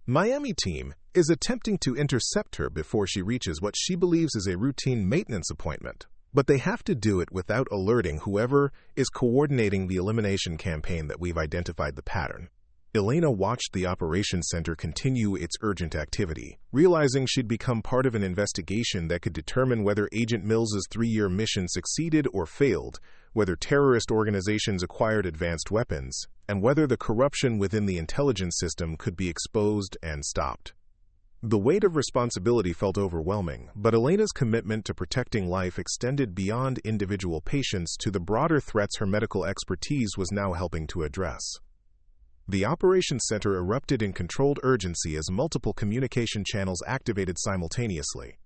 Miami team is attempting to intercept her before she reaches what she believes is a routine maintenance appointment, but they have to do it without alerting whoever is coordinating the elimination campaign that we've identified the pattern. Elena watched the operations center continue its urgent activity, realizing she'd become part of an investigation that could determine whether Agent Mills's 3-year mission succeeded or failed, whether terrorist organizations acquired advanced weapons, and whether the corruption within the intelligence system could be exposed and stopped. The weight of responsibility felt overwhelming, but Elena's commitment to protecting life extended beyond individual patients to the broader threats her medical expertise was now helping to address. The operations center erupted in controlled urgency as multiple communication channels activated simultaneously.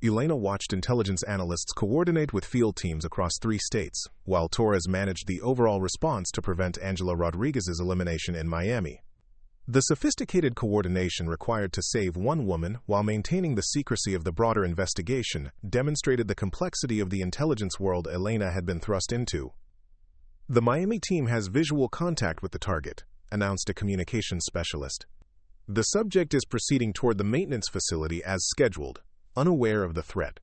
Elena watched intelligence analysts coordinate with field teams across 3 states, while Torres managed the overall response to prevent Angela Rodriguez's elimination in Miami. The sophisticated coordination required to save one woman while maintaining the secrecy of the broader investigation demonstrated the complexity of the intelligence world Elena had been thrust into. The Miami team has visual contact with the target, announced a communications specialist. The subject is proceeding toward the maintenance facility as scheduled, unaware of the threat.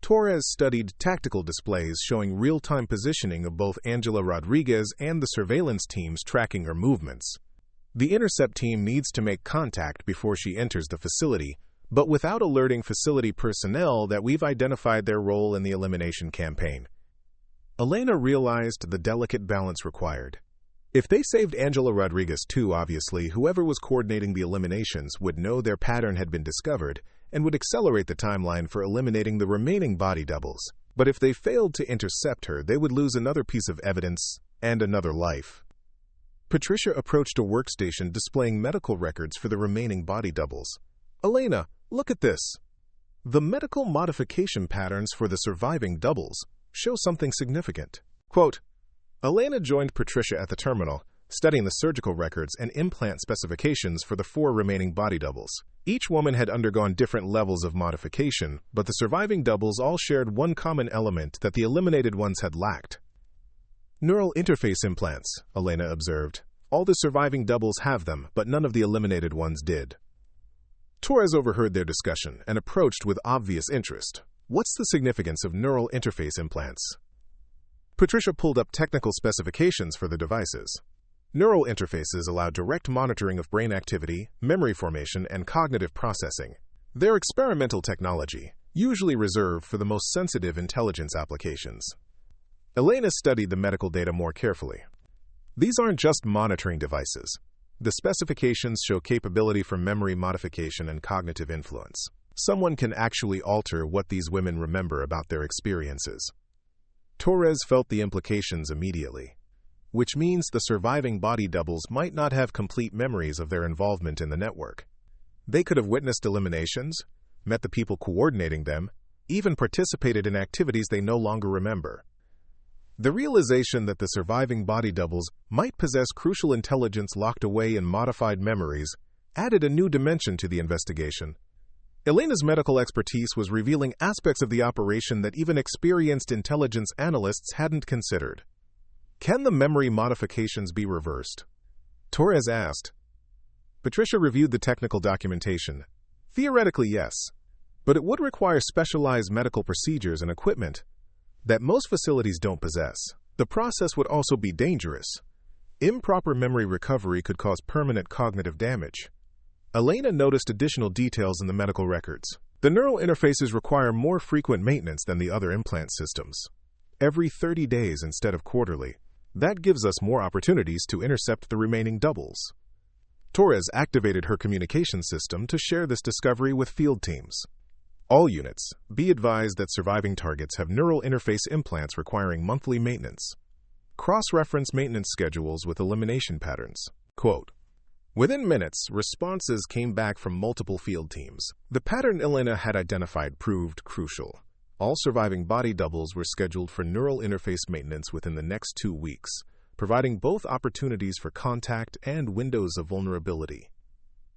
Torres studied tactical displays showing real-time positioning of both Angela Rodriguez and the surveillance teams tracking her movements. The intercept team needs to make contact before she enters the facility, but without alerting facility personnel that we've identified their role in the elimination campaign. Elena realized the delicate balance required. If they saved Angela Rodriguez too, obviously, whoever was coordinating the eliminations would know their pattern had been discovered and would accelerate the timeline for eliminating the remaining body doubles. But if they failed to intercept her, they would lose another piece of evidence and another life. Patricia approached a workstation displaying medical records for the remaining body doubles. Elena, look at this. The medical modification patterns for the surviving doubles show something significant. Quote, Elena joined Patricia at the terminal, studying the surgical records and implant specifications for the 4 remaining body doubles. Each woman had undergone different levels of modification, but the surviving doubles all shared one common element that the eliminated ones had lacked. Neural interface implants, Elena observed. All the surviving doubles have them, but none of the eliminated ones did. Torres overheard their discussion and approached with obvious interest. What's the significance of neural interface implants? Patricia pulled up technical specifications for the devices. Neural interfaces allow direct monitoring of brain activity, memory formation, and cognitive processing. They're experimental technology, usually reserved for the most sensitive intelligence applications. Elena studied the medical data more carefully. These aren't just monitoring devices. The specifications show capability for memory modification and cognitive influence. Someone can actually alter what these women remember about their experiences. Torres felt the implications immediately, which means the surviving body doubles might not have complete memories of their involvement in the network. They could have witnessed eliminations, met the people coordinating them, even participated in activities they no longer remember. The realization that the surviving body doubles might possess crucial intelligence locked away in modified memories added a new dimension to the investigation. Elena's medical expertise was revealing aspects of the operation that even experienced intelligence analysts hadn't considered. Can the memory modifications be reversed? Torres asked. Patricia reviewed the technical documentation. Theoretically, yes, but it would require specialized medical procedures and equipment that most facilities don't possess. The process would also be dangerous. Improper memory recovery could cause permanent cognitive damage. Elena noticed additional details in the medical records. The neural interfaces require more frequent maintenance than the other implant systems. Every 30 days instead of quarterly. That gives us more opportunities to intercept the remaining doubles. Torres activated her communication system to share this discovery with field teams. All units, be advised that surviving targets have neural interface implants requiring monthly maintenance. Cross-reference maintenance schedules with elimination patterns. Quote, within minutes, responses came back from multiple field teams. The pattern Elena had identified proved crucial. All surviving body doubles were scheduled for neural interface maintenance within the next 2 weeks, providing both opportunities for contact and windows of vulnerability.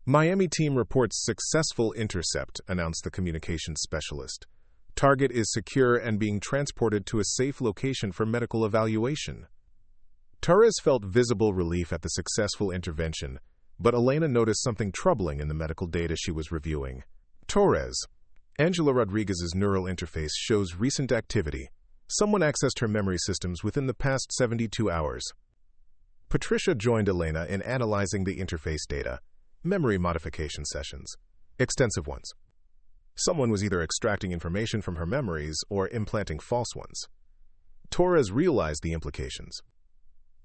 Miami team reports successful intercept, announced the communications specialist. Target is secure and being transported to a safe location for medical evaluation. Torres felt visible relief at the successful intervention, but Elena noticed something troubling in the medical data she was reviewing. Torres, Angela Rodriguez's neural interface shows recent activity. Someone accessed her memory systems within the past 72 hours. Patricia joined Elena in analyzing the interface data. Memory modification sessions. Extensive ones. Someone was either extracting information from her memories or implanting false ones. Torres realized the implications.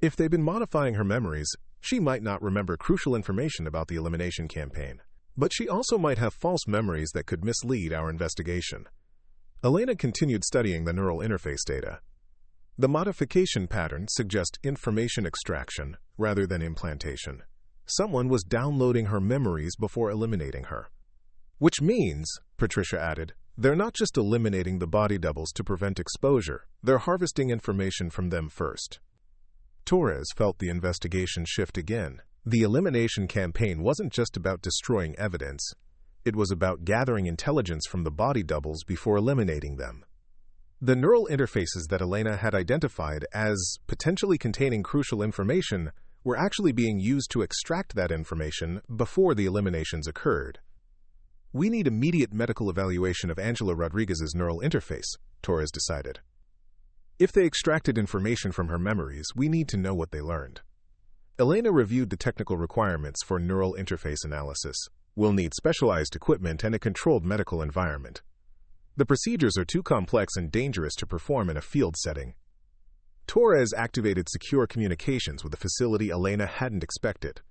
If they'd been modifying her memories, she might not remember crucial information about the elimination campaign. But she also might have false memories that could mislead our investigation. Elena continued studying the neural interface data. The modification pattern suggests information extraction rather than implantation. Someone was downloading her memories before eliminating her. Which means, Patricia added, they're not just eliminating the body doubles to prevent exposure, they're harvesting information from them first. Torres felt the investigation shift again. The elimination campaign wasn't just about destroying evidence. It was about gathering intelligence from the body doubles before eliminating them. The neural interfaces that Elena had identified as potentially containing crucial information were actually being used to extract that information before the eliminations occurred. We need immediate medical evaluation of Angela Rodriguez's neural interface, Torres decided. If they extracted information from her memories, we need to know what they learned. Elena reviewed the technical requirements for neural interface analysis. We'll need specialized equipment and a controlled medical environment. The procedures are too complex and dangerous to perform in a field setting. Torres activated secure communications with a facility Elena hadn't expected.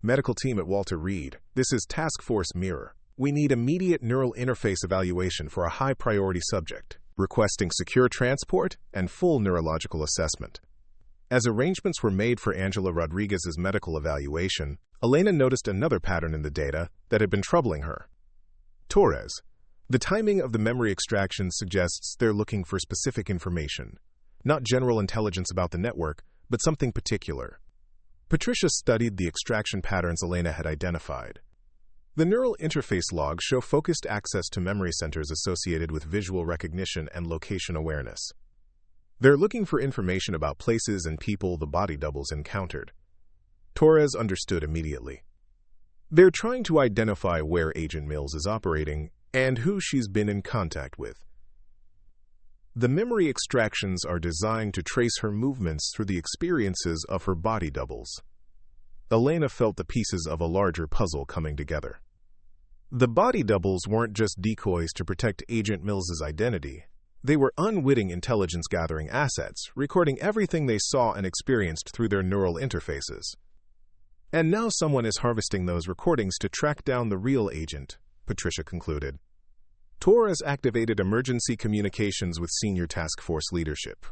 Medical team at Walter Reed, this is Task Force Mirror. We need immediate neural interface evaluation for a high-priority subject, requesting secure transport and full neurological assessment. As arrangements were made for Angela Rodriguez's medical evaluation, Elena noticed another pattern in the data that had been troubling her. Torres, the timing of the memory extraction suggests they're looking for specific information, not general intelligence about the network, but something particular. Patricia studied the extraction patterns Elena had identified. The neural interface logs show focused access to memory centers associated with visual recognition and location awareness. They're looking for information about places and people the body doubles encountered. Torres understood immediately. They're trying to identify where Agent Mills is operating and who she's been in contact with. The memory extractions are designed to trace her movements through the experiences of her body doubles. Elena felt the pieces of a larger puzzle coming together. The body doubles weren't just decoys to protect Agent Mills's identity. They were unwitting intelligence-gathering assets, recording everything they saw and experienced through their neural interfaces. And now someone is harvesting those recordings to track down the real agent, Patricia concluded. Torres activated emergency communications with senior task force leadership.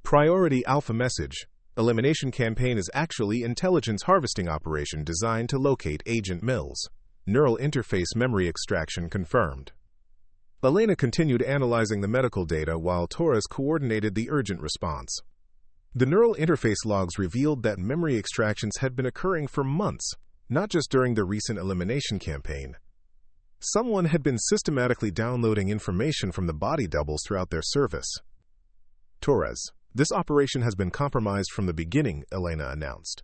Priority Alpha message. Elimination campaign is actually intelligence harvesting operation designed to locate Agent Mills. Neural interface memory extraction confirmed. Elena continued analyzing the medical data while Torres coordinated the urgent response. The neural interface logs revealed that memory extractions had been occurring for months, not just during the recent elimination campaign. Someone had been systematically downloading information from the body doubles throughout their service. Torres, this operation has been compromised from the beginning, Elena announced.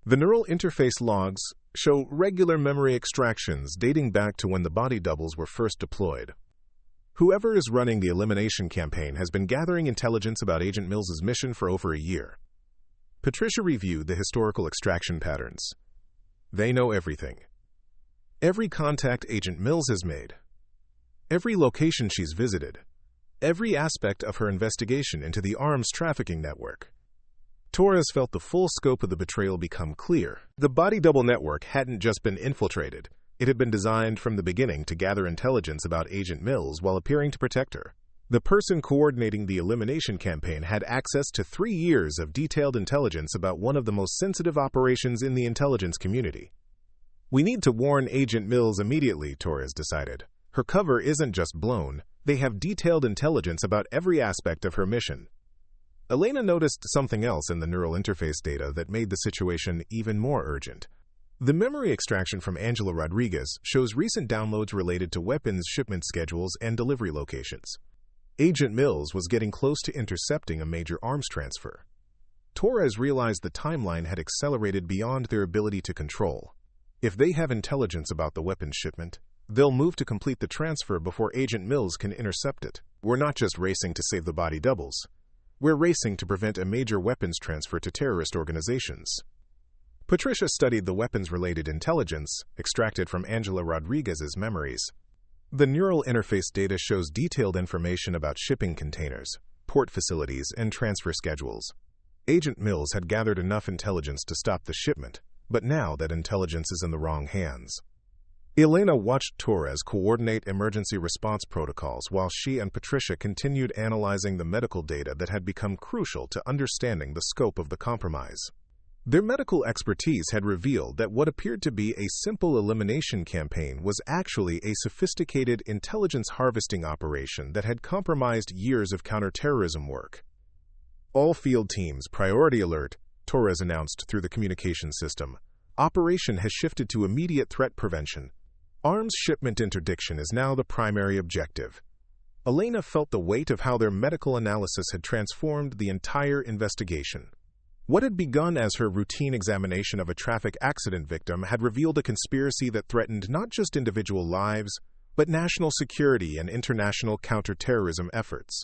The neural interface logs show regular memory extractions dating back to when the body doubles were first deployed. Whoever is running the elimination campaign has been gathering intelligence about Agent Mills's mission for over a year. Patricia reviewed the historical extraction patterns. They know everything. Every contact Agent Mills has made. Every location she's visited. Every aspect of her investigation into the arms trafficking network. Torres felt the full scope of the betrayal become clear. The body double network hadn't just been infiltrated. It had been designed from the beginning to gather intelligence about Agent Mills while appearing to protect her. The person coordinating the elimination campaign had access to 3 years of detailed intelligence about one of the most sensitive operations in the intelligence community. We need to warn Agent Mills immediately, Torres decided. Her cover isn't just blown. They have detailed intelligence about every aspect of her mission. Elena noticed something else in the neural interface data that made the situation even more urgent. The memory extraction from Angela Rodriguez shows recent downloads related to weapons shipment schedules and delivery locations. Agent Mills was getting close to intercepting a major arms transfer. Torres realized the timeline had accelerated beyond their ability to control. If they have intelligence about the weapons shipment, they'll move to complete the transfer before Agent Mills can intercept it. We're not just racing to save the body doubles. We're racing to prevent a major weapons transfer to terrorist organizations. Patricia studied the weapons-related intelligence extracted from Angela Rodriguez's memories. The neural interface data shows detailed information about shipping containers, port facilities, and transfer schedules. Agent Mills had gathered enough intelligence to stop the shipment, but now that intelligence is in the wrong hands. Elena watched Torres coordinate emergency response protocols while she and Patricia continued analyzing the medical data that had become crucial to understanding the scope of the compromise. Their medical expertise had revealed that what appeared to be a simple elimination campaign was actually a sophisticated intelligence harvesting operation that had compromised years of counterterrorism work. All field teams, priority alert, Torres announced through the communication system. Operation has shifted to immediate threat prevention. Arms shipment interdiction is now the primary objective. Elena felt the weight of how their medical analysis had transformed the entire investigation. What had begun as her routine examination of a traffic accident victim had revealed a conspiracy that threatened not just individual lives, but national security and international counterterrorism efforts.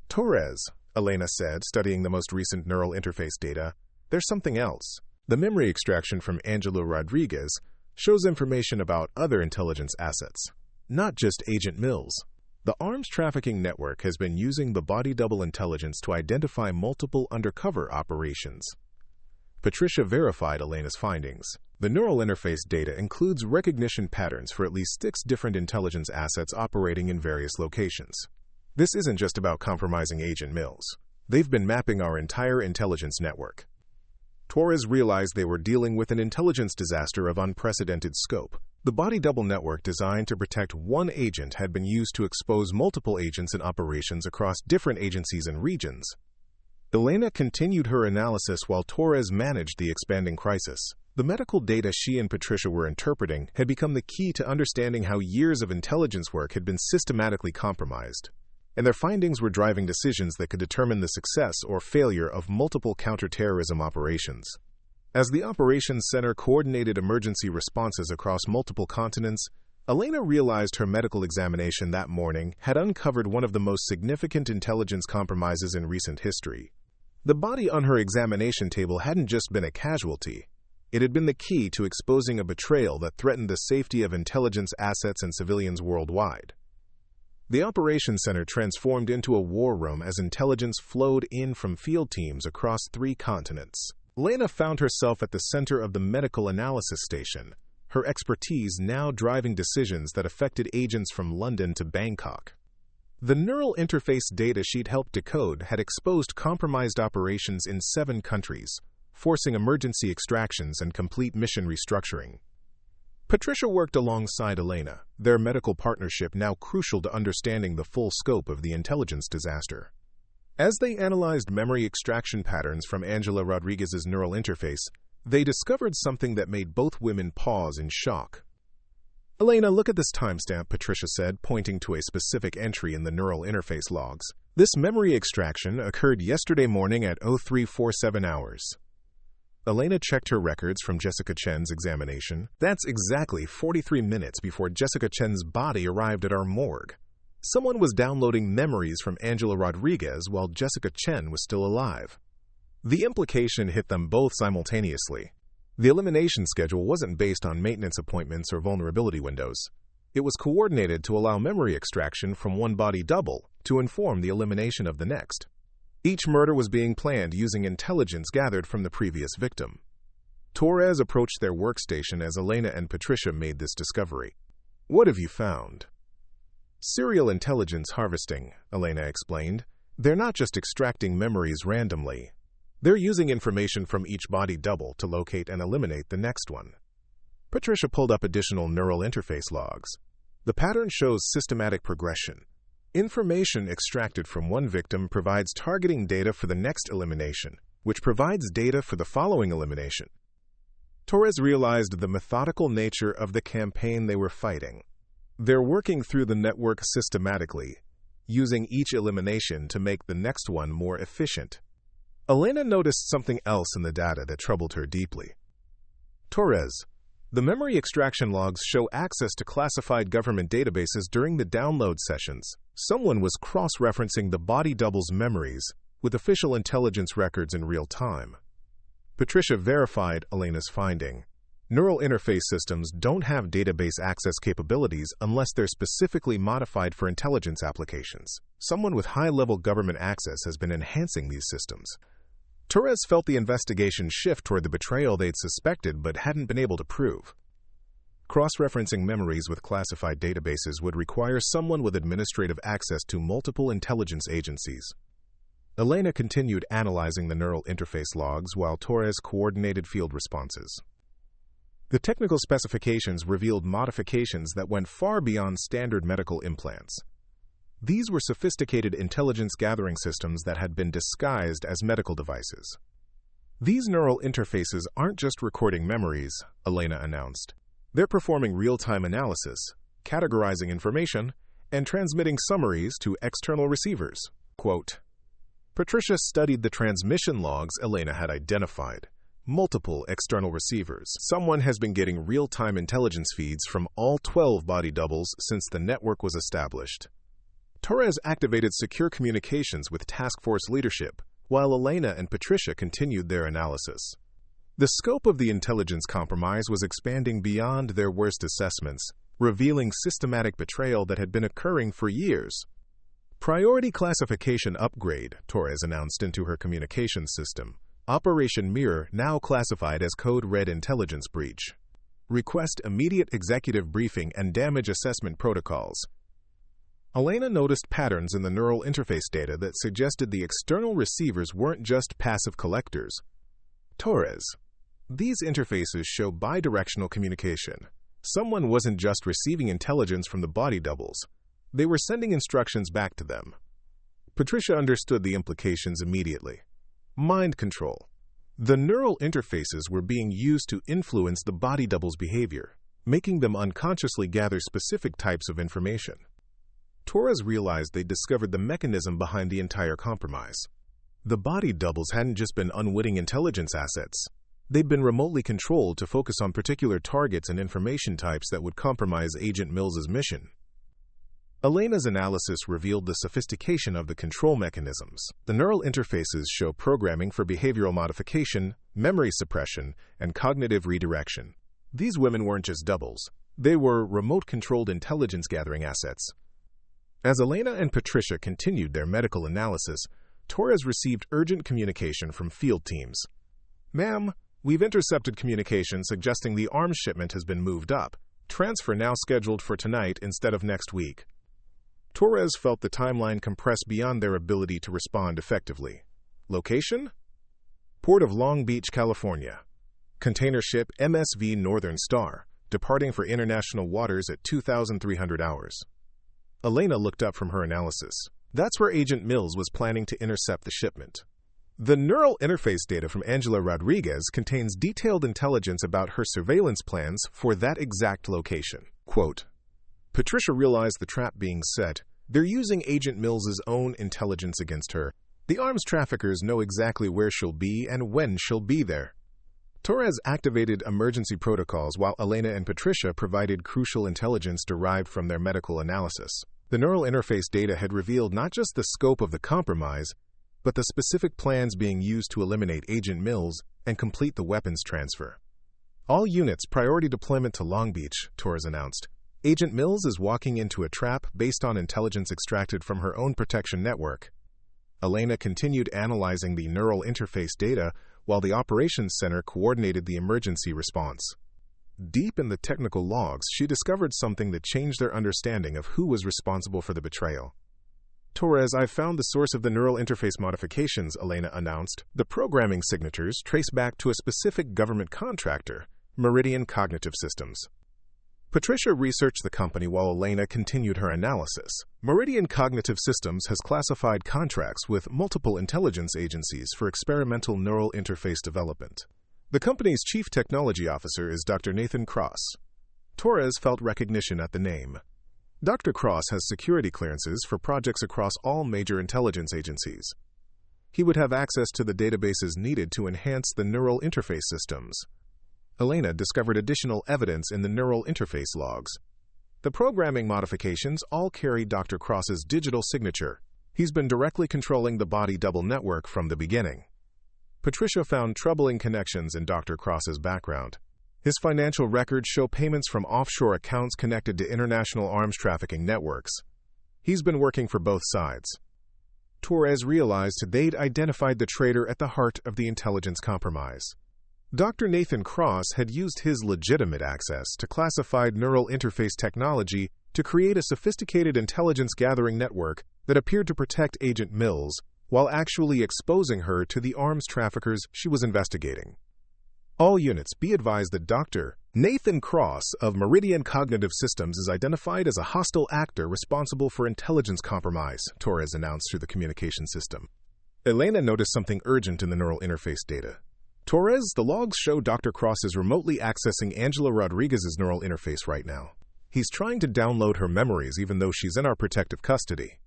Torres, Elena said, studying the most recent neural interface data, there's something else. The memory extraction from Angela Rodriguez shows information about other intelligence assets, not just Agent Mills. The arms trafficking network has been using the body double intelligence to identify multiple undercover operations. Patricia verified Elena's findings. The neural interface data includes recognition patterns for at least 6 different intelligence assets operating in various locations. This isn't just about compromising Agent Mills. They've been mapping our entire intelligence network. Torres realized they were dealing with an intelligence disaster of unprecedented scope. The body double network designed to protect one agent had been used to expose multiple agents and operations across different agencies and regions. Elena continued her analysis while Torres managed the expanding crisis. The medical data she and Patricia were interpreting had become the key to understanding how years of intelligence work had been systematically compromised, and their findings were driving decisions that could determine the success or failure of multiple counterterrorism operations. As the Operations Center coordinated emergency responses across multiple continents, Elena realized her medical examination that morning had uncovered one of the most significant intelligence compromises in recent history. The body on her examination table hadn't just been a casualty. It had been the key to exposing a betrayal that threatened the safety of intelligence assets and civilians worldwide. The Operations Center transformed into a war room as intelligence flowed in from field teams across 3 continents. Elena found herself at the center of the medical analysis station, her expertise now driving decisions that affected agents from London to Bangkok. The neural interface data she'd helped decode had exposed compromised operations in 7 countries, forcing emergency extractions and complete mission restructuring. Patricia worked alongside Elena, their medical partnership now crucial to understanding the full scope of the intelligence disaster. As they analyzed memory extraction patterns from Angela Rodriguez's neural interface, they discovered something that made both women pause in shock. "Elena, look at this timestamp," Patricia said, pointing to a specific entry in the neural interface logs. "This memory extraction occurred yesterday morning at 0347 hours. Elena checked her records from Jessica Chen's examination. "That's exactly 43 minutes before Jessica Chen's body arrived at our morgue. Someone was downloading memories from Angela Rodriguez while Jessica Chen was still alive." The implication hit them both simultaneously. The elimination schedule wasn't based on maintenance appointments or vulnerability windows. It was coordinated to allow memory extraction from one body double to inform the elimination of the next. Each murder was being planned using intelligence gathered from the previous victim. Torres approached their workstation as Elena and Patricia made this discovery. "What have you found?" "Serial intelligence harvesting," Elena explained. "They're not just extracting memories randomly. They're using information from each body double to locate and eliminate the next one." Patricia pulled up additional neural interface logs. The pattern shows systematic progression. Information extracted from one victim provides targeting data for the next elimination, which provides data for the following elimination. Torres realized the methodical nature of the campaign they were fighting. They're working through the network systematically, using each elimination to make the next one more efficient. Elena noticed something else in the data that troubled her deeply. "Torres, the memory extraction logs show access to classified government databases during the download sessions. Someone was cross-referencing the body double's memories with official intelligence records in real time." Patricia verified Elena's finding. Neural interface systems don't have database access capabilities unless they're specifically modified for intelligence applications. Someone with high-level government access has been enhancing these systems. Torres felt the investigation shift toward the betrayal they'd suspected but hadn't been able to prove. Cross-referencing memories with classified databases would require someone with administrative access to multiple intelligence agencies. Elena continued analyzing the neural interface logs while Torres coordinated field responses. The technical specifications revealed modifications that went far beyond standard medical implants. These were sophisticated intelligence-gathering systems that had been disguised as medical devices. "These neural interfaces aren't just recording memories," Elena announced. "They're performing real-time analysis, categorizing information, and transmitting summaries to external receivers." Quote, Patricia studied the transmission logs Elena had identified. Multiple external receivers. Someone has been getting real-time intelligence feeds from all 12 body doubles since the network was established. Torres activated secure communications with task force leadership, while Elena and Patricia continued their analysis. The scope of the intelligence compromise was expanding beyond their worst assessments, revealing systematic betrayal that had been occurring for years. "Priority classification upgrade," Torres announced into her communications system. "Operation Mirror now classified as Code Red Intelligence Breach. Request immediate executive briefing and damage assessment protocols." Elena noticed patterns in the neural interface data that suggested the external receivers weren't just passive collectors. "Torres, these interfaces show bidirectional communication. Someone wasn't just receiving intelligence from the body doubles. They were sending instructions back to them." Patricia understood the implications immediately. Mind control. The neural interfaces were being used to influence the body double's behavior, making them unconsciously gather specific types of information. Torres realized they'd discovered the mechanism behind the entire compromise. The body doubles hadn't just been unwitting intelligence assets. They'd been remotely controlled to focus on particular targets and information types that would compromise Agent Mills's mission. Elena's analysis revealed the sophistication of the control mechanisms. The neural interfaces show programming for behavioral modification, memory suppression, and cognitive redirection. These women weren't just doubles. They were remote-controlled intelligence-gathering assets. As Elena and Patricia continued their medical analysis, Torres received urgent communication from field teams. "Ma'am, We've intercepted communication suggesting the arms shipment has been moved up. Transfer now scheduled for tonight instead of next week. Torres felt the timeline compress beyond their ability to respond effectively. Location? Port of Long Beach, California. Container ship MSV Northern Star, departing for international waters at 2,300 hours. Elena looked up from her analysis. That's where Agent Mills was planning to intercept the shipment. The neural interface data from Angela Rodriguez contains detailed intelligence about her surveillance plans for that exact location. Quote, Patricia realized the trap being set. They're using Agent Mills's own intelligence against her. The arms traffickers know exactly where she'll be and when she'll be there. Torres activated emergency protocols while Elena and Patricia provided crucial intelligence derived from their medical analysis. The neural interface data had revealed not just the scope of the compromise, but the specific plans being used to eliminate Agent Mills and complete the weapons transfer. All units, priority deployment to Long Beach, Torres announced. Agent Mills is walking into a trap based on intelligence extracted from her own protection network. Elena continued analyzing the neural interface data while the operations center coordinated the emergency response. Deep in the technical logs, she discovered something that changed their understanding of who was responsible for the betrayal. Torres, I've found the source of the neural interface modifications, Elena announced. The programming signatures trace back to a specific government contractor, Meridian Cognitive Systems. Patricia researched the company while Elena continued her analysis. Meridian Cognitive Systems has classified contracts with multiple intelligence agencies for experimental neural interface development. The company's chief technology officer is Dr. Nathan Cross. Torres felt recognition at the name. Dr. Cross has security clearances for projects across all major intelligence agencies. He would have access to the databases needed to enhance the neural interface systems. Elena discovered additional evidence in the neural interface logs. The programming modifications all carry Dr. Cross's digital signature. He's been directly controlling the body double network from the beginning. Patricia found troubling connections in Dr. Cross's background. His financial records show payments from offshore accounts connected to international arms trafficking networks. He's been working for both sides. Torres realized they'd identified the traitor at the heart of the intelligence compromise. Dr. Nathan Cross had used his legitimate access to classified neural interface technology to create a sophisticated intelligence-gathering network that appeared to protect Agent Mills while actually exposing her to the arms traffickers she was investigating. All units, be advised that Dr. Nathan Cross of Meridian Cognitive Systems is identified as a hostile actor responsible for intelligence compromise, Torres announced through the communication system. Elena noticed something urgent in the neural interface data. Torres, the logs show Dr. Cross is remotely accessing Angela Rodriguez's neural interface right now. He's trying to download her memories even though she's in our protective custody.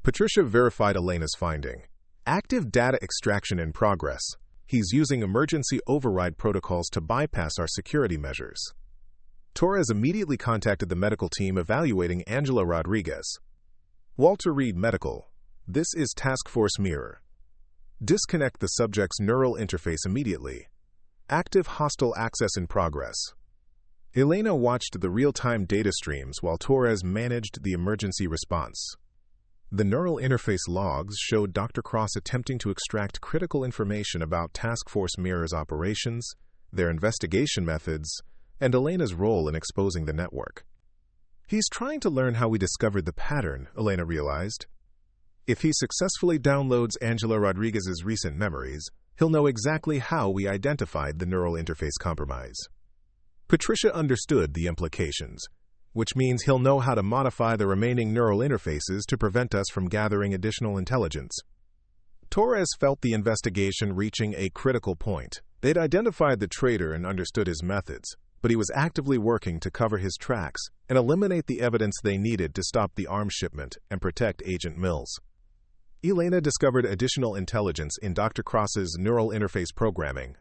Patricia verified Elena's finding. Active data extraction in progress. He's using emergency override protocols to bypass our security measures. Torres immediately contacted the medical team evaluating Angela Rodriguez. Walter Reed Medical. This is Task Force Mirror. Disconnect the subject's neural interface immediately. Active hostile access in progress. Elena watched the real-time data streams while Torres managed the emergency response. The neural interface logs showed Dr. Cross attempting to extract critical information about Task Force Mirror's operations, their investigation methods, and Elena's role in exposing the network. He's trying to learn how we discovered the pattern, Elena realized. If he successfully downloads Angela Rodriguez's recent memories, he'll know exactly how we identified the neural interface compromise. Patricia understood the implications, which means he'll know how to modify the remaining neural interfaces to prevent us from gathering additional intelligence. Torres felt the investigation reaching a critical point. They'd identified the traitor and understood his methods, but he was actively working to cover his tracks and eliminate the evidence they needed to stop the arms shipment and protect Agent Mills. Elena discovered additional intelligence in Dr. Cross's neural interface programming.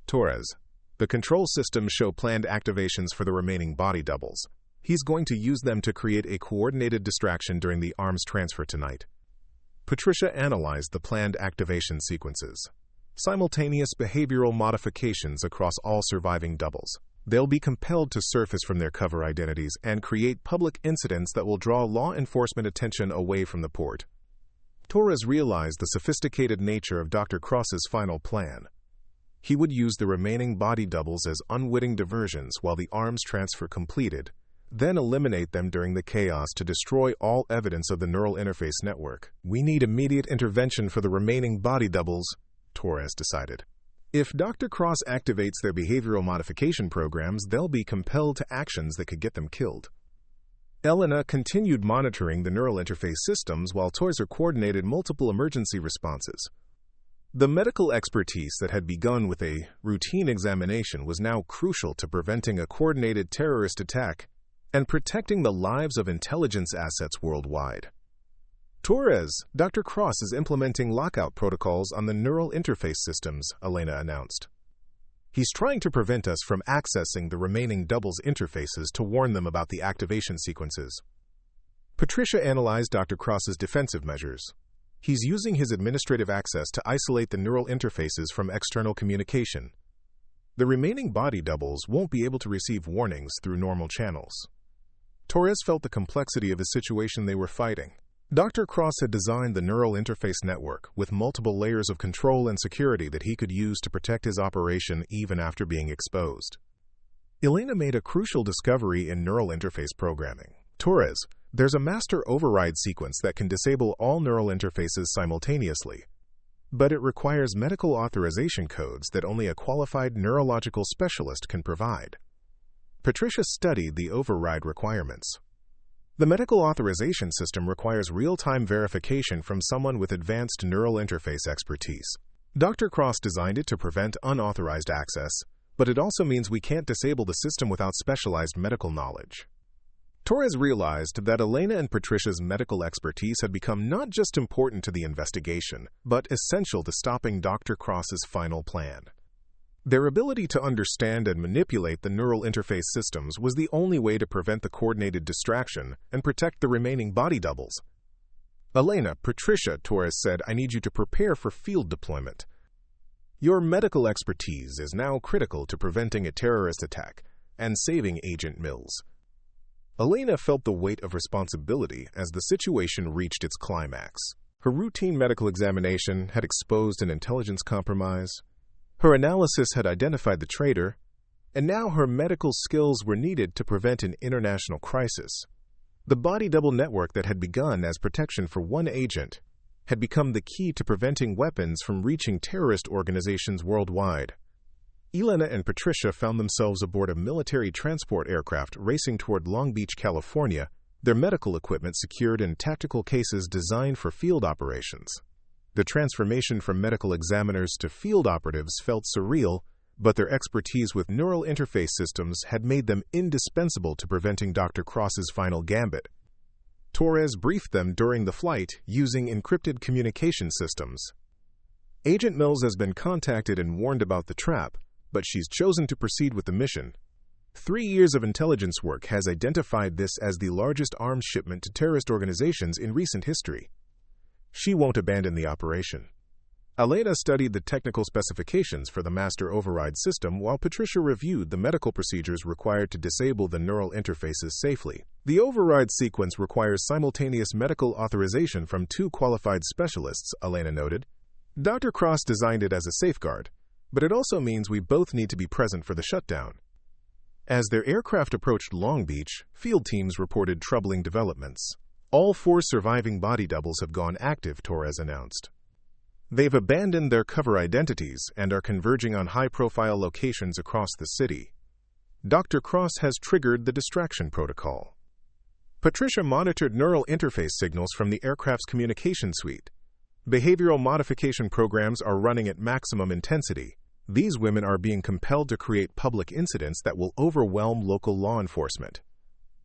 Torres, the control systems show planned activations for the remaining body doubles. He's going to use them to create a coordinated distraction during the arms transfer tonight. Patricia analyzed the planned activation sequences. Simultaneous behavioral modifications across all surviving doubles. They'll be compelled to surface from their cover identities and create public incidents that will draw law enforcement attention away from the port. Torres realized the sophisticated nature of Dr. Cross's final plan. He would use the remaining body doubles as unwitting diversions while the arms transfer completed, then eliminate them during the chaos to destroy all evidence of the neural interface network. We need immediate intervention for the remaining body doubles, Torres decided. If Dr. Cross activates their behavioral modification programs, they'll be compelled to actions that could get them killed. Elena continued monitoring the neural interface systems while Toyser coordinated multiple emergency responses. The medical expertise that had begun with a routine examination was now crucial to preventing a coordinated terrorist attack and protecting the lives of intelligence assets worldwide. Torres, Dr. Cross is implementing lockout protocols on the neural interface systems, Elena announced. He's trying to prevent us from accessing the remaining doubles interfaces to warn them about the activation sequences. Patricia analyzed Dr. Cross's defensive measures. He's using his administrative access to isolate the neural interfaces from external communication. The remaining body doubles won't be able to receive warnings through normal channels. Torres felt the complexity of the situation they were fighting. Dr. Cross had designed the neural interface network with multiple layers of control and security that he could use to protect his operation even after being exposed. Elena made a crucial discovery in neural interface programming. Torres, there's a master override sequence that can disable all neural interfaces simultaneously, but it requires medical authorization codes that only a qualified neurological specialist can provide. Patricia studied the override requirements. The medical authorization system requires real-time verification from someone with advanced neural interface expertise. Dr. Cross designed it to prevent unauthorized access, but it also means we can't disable the system without specialized medical knowledge. Torres realized that Elena and Patricia's medical expertise had become not just important to the investigation, but essential to stopping Dr. Cross's final plan. Their ability to understand and manipulate the neural interface systems was the only way to prevent the coordinated distraction and protect the remaining body doubles. Elena, Patricia, Torres said, I need you to prepare for field deployment. Your medical expertise is now critical to preventing a terrorist attack and saving Agent Mills. Elena felt the weight of responsibility as the situation reached its climax. Her routine medical examination had exposed an intelligence compromise. Her analysis had identified the traitor, and now her medical skills were needed to prevent an international crisis. The body double network that had begun as protection for one agent had become the key to preventing weapons from reaching terrorist organizations worldwide. Elena and Patricia found themselves aboard a military transport aircraft racing toward Long Beach, California, their medical equipment secured in tactical cases designed for field operations. The transformation from medical examiners to field operatives felt surreal, but their expertise with neural interface systems had made them indispensable to preventing Dr. Cross's final gambit. Torres briefed them during the flight using encrypted communication systems. Agent Mills has been contacted and warned about the trap, but she's chosen to proceed with the mission. 3 years of intelligence work has identified this as the largest arms shipment to terrorist organizations in recent history. She won't abandon the operation. Elena studied the technical specifications for the master override system while Patricia reviewed the medical procedures required to disable the neural interfaces safely. The override sequence requires simultaneous medical authorization from 2 qualified specialists, Elena noted. Dr. Cross designed it as a safeguard, but it also means we both need to be present for the shutdown. As their aircraft approached Long Beach, field teams reported troubling developments. All 4 surviving body doubles have gone active, Torres announced. They've abandoned their cover identities and are converging on high-profile locations across the city. Dr. Cross has triggered the distraction protocol. Patricia monitored neural interface signals from the aircraft's communication suite. Behavioral modification programs are running at maximum intensity. These women are being compelled to create public incidents that will overwhelm local law enforcement.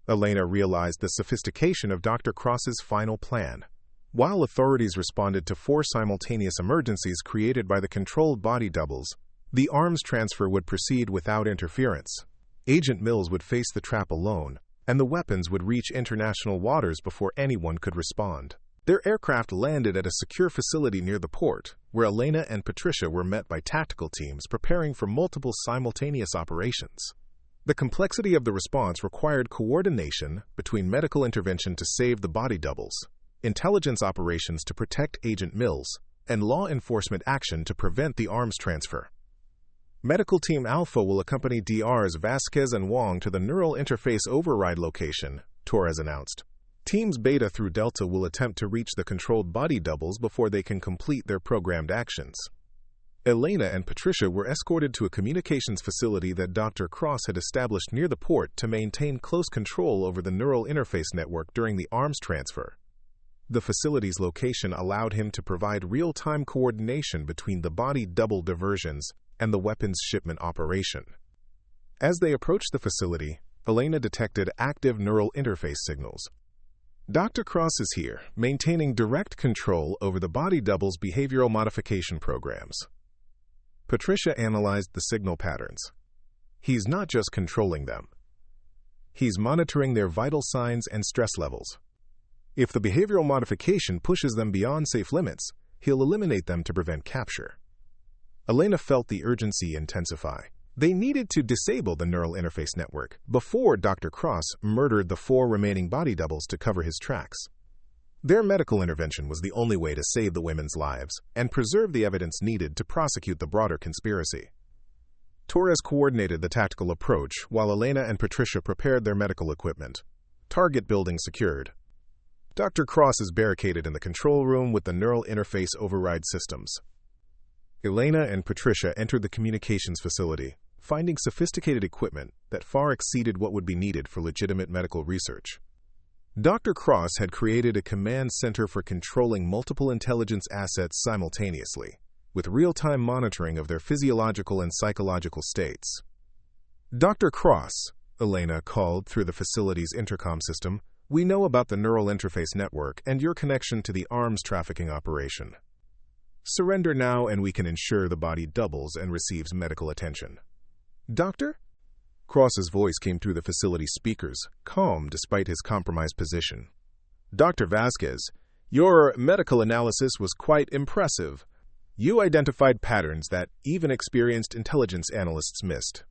Elena realized the sophistication of Dr. Cross's final plan. While authorities responded to 4 simultaneous emergencies created by the controlled body doubles, the arms transfer would proceed without interference. Agent Mills would face the trap alone, and the weapons would reach international waters before anyone could respond. Their aircraft landed at a secure facility near the port, where Elena and Patricia were met by tactical teams preparing for multiple simultaneous operations. The complexity of the response required coordination between medical intervention to save the body doubles, intelligence operations to protect Agent Mills, and law enforcement action to prevent the arms transfer. Medical Team Alpha will accompany DRs Vasquez and Wong to the neural interface override location, Torres announced. Teams Beta through Delta will attempt to reach the controlled body doubles before they can complete their programmed actions. Elena and Patricia were escorted to a communications facility that Dr. Cross had established near the port to maintain close control over the neural interface network during the arms transfer. The facility's location allowed him to provide real-time coordination between the body double diversions and the weapons shipment operation. As they approached the facility, Elena detected active neural interface signals. Dr. Cross is here, maintaining direct control over the body double's behavioral modification programs. Patricia analyzed the signal patterns. He's not just controlling them. He's monitoring their vital signs and stress levels. If the behavioral modification pushes them beyond safe limits, he'll eliminate them to prevent capture. Elena felt the urgency intensify. They needed to disable the neural interface network before Dr. Cross murdered the 4 remaining body doubles to cover his tracks. Their medical intervention was the only way to save the women's lives and preserve the evidence needed to prosecute the broader conspiracy. Torres coordinated the tactical approach while Elena and Patricia prepared their medical equipment. Target building secured. Dr. Cross is barricaded in the control room with the neural interface override systems. Elena and Patricia entered the communications facility, finding sophisticated equipment that far exceeded what would be needed for legitimate medical research. Dr. Cross had created a command center for controlling multiple intelligence assets simultaneously, with real-time monitoring of their physiological and psychological states. Dr. Cross, Elena called through the facility's intercom system, we know about the neural interface network and your connection to the arms trafficking operation. Surrender now and we can ensure the body doubles and receives medical attention. Doctor? Cross's voice came through the facility speakers, calm despite his compromised position. Dr. Vasquez, your medical analysis was quite impressive. You identified patterns that even experienced intelligence analysts missed.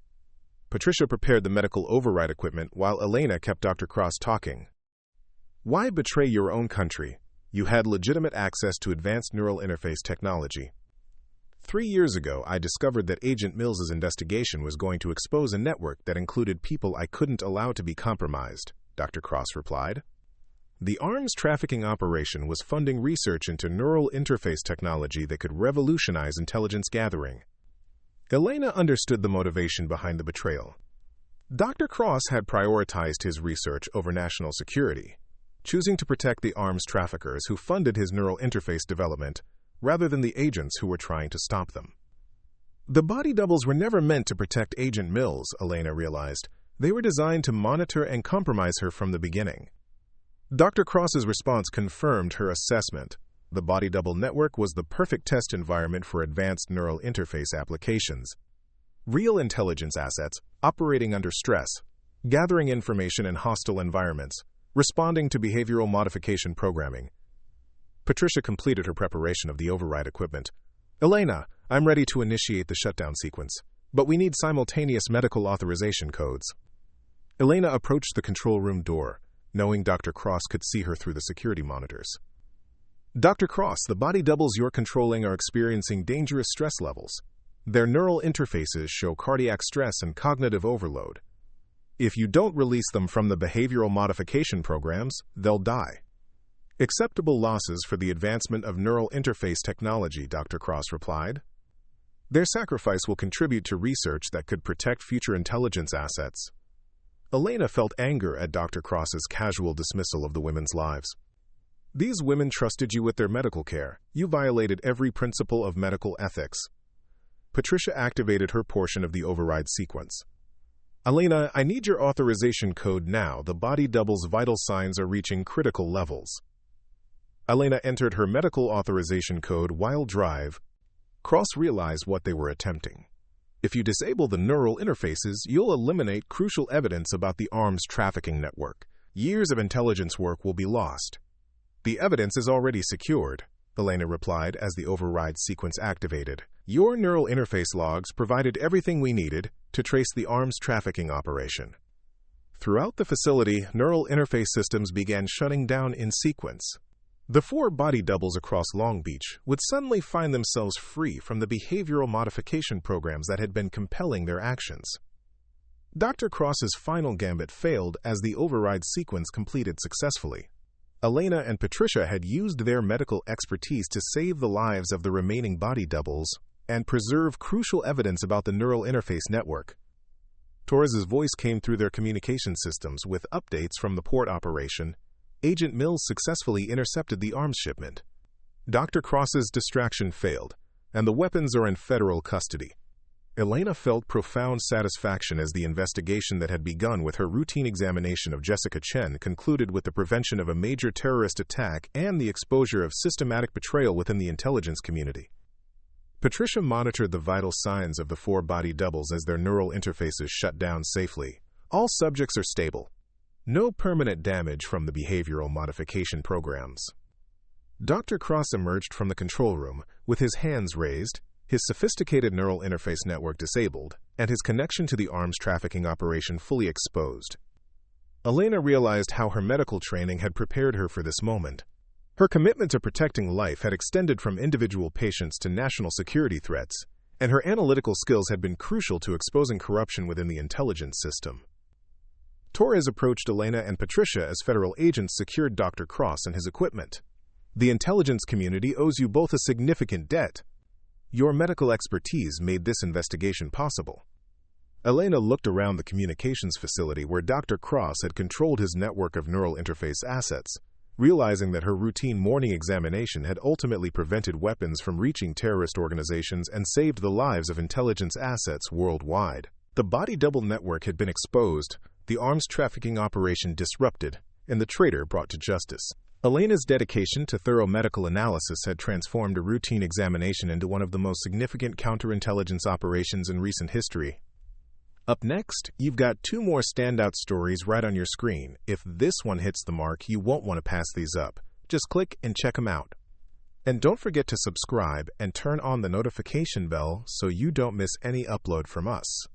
Patricia prepared the medical override equipment while Elena kept Dr. Cross talking. Why betray your own country? You had legitimate access to advanced neural interface technology. 3 years ago, I discovered that Agent Mills's investigation was going to expose a network that included people I couldn't allow to be compromised, Dr. Cross replied. The arms trafficking operation was funding research into neural interface technology that could revolutionize intelligence gathering. Elena understood the motivation behind the betrayal. Dr. Cross had prioritized his research over national security, choosing to protect the arms traffickers who funded his neural interface development rather than the agents who were trying to stop them. The body doubles were never meant to protect Agent Mills, Elena realized. They were designed to monitor and compromise her from the beginning. Dr. Cross's response confirmed her assessment. The body double network was the perfect test environment for advanced neural interface applications. Real intelligence assets, operating under stress, gathering information in hostile environments, responding to behavioral modification programming. Patricia completed her preparation of the override equipment. Elena, I'm ready to initiate the shutdown sequence, but we need simultaneous medical authorization codes. Elena approached the control room door, knowing Dr. Cross could see her through the security monitors. Dr. Cross, the body doubles you're controlling are experiencing dangerous stress levels. Their neural interfaces show cardiac stress and cognitive overload. If you don't release them from the behavioral modification programs, they'll die. Acceptable losses for the advancement of neural interface technology, Dr. Cross replied. Their sacrifice will contribute to research that could protect future intelligence assets. Elena felt anger at Dr. Cross's casual dismissal of the women's lives. These women trusted you with their medical care. You violated every principle of medical ethics. Patricia activated her portion of the override sequence. Elena, I need your authorization code now. The body double's vital signs are reaching critical levels. Elena entered her medical authorization code while drive. Cross realized what they were attempting. If you disable the neural interfaces, you'll eliminate crucial evidence about the arms trafficking network. Years of intelligence work will be lost. The evidence is already secured, Elena replied as the override sequence activated. Your neural interface logs provided everything we needed to trace the arms trafficking operation. Throughout the facility, neural interface systems began shutting down in sequence. The four body doubles across Long Beach would suddenly find themselves free from the behavioral modification programs that had been compelling their actions. Dr. Cross's final gambit failed as the override sequence completed successfully. Elena and Patricia had used their medical expertise to save the lives of the remaining body doubles and preserve crucial evidence about the neural interface network. Torres's voice came through their communication systems with updates from the port operation. Agent Mills successfully intercepted the arms shipment. Dr. Cross's distraction failed, and the weapons are in federal custody. Elena felt profound satisfaction as the investigation that had begun with her routine examination of Jessica Chen concluded with the prevention of a major terrorist attack and the exposure of systematic betrayal within the intelligence community. Patricia monitored the vital signs of the four body doubles as their neural interfaces shut down safely. All subjects are stable. No permanent damage from the behavioral modification programs. Dr. Cross emerged from the control room with his hands raised, his sophisticated neural interface network disabled, and his connection to the arms trafficking operation fully exposed. Elena realized how her medical training had prepared her for this moment. Her commitment to protecting life had extended from individual patients to national security threats, and her analytical skills had been crucial to exposing corruption within the intelligence system. Torres approached Elena and Patricia as federal agents secured Dr. Cross and his equipment. The intelligence community owes you both a significant debt. Your medical expertise made this investigation possible. Elena looked around the communications facility where Dr. Cross had controlled his network of neural interface assets, realizing that her routine morning examination had ultimately prevented weapons from reaching terrorist organizations and saved the lives of intelligence assets worldwide. The body double network had been exposed, the arms trafficking operation disrupted, and the traitor brought to justice. Elena's dedication to thorough medical analysis had transformed a routine examination into one of the most significant counterintelligence operations in recent history. Up next, you've got two more standout stories right on your screen. If this one hits the mark, you won't want to pass these up. Just click and check them out. And don't forget to subscribe and turn on the notification bell so you don't miss any upload from us.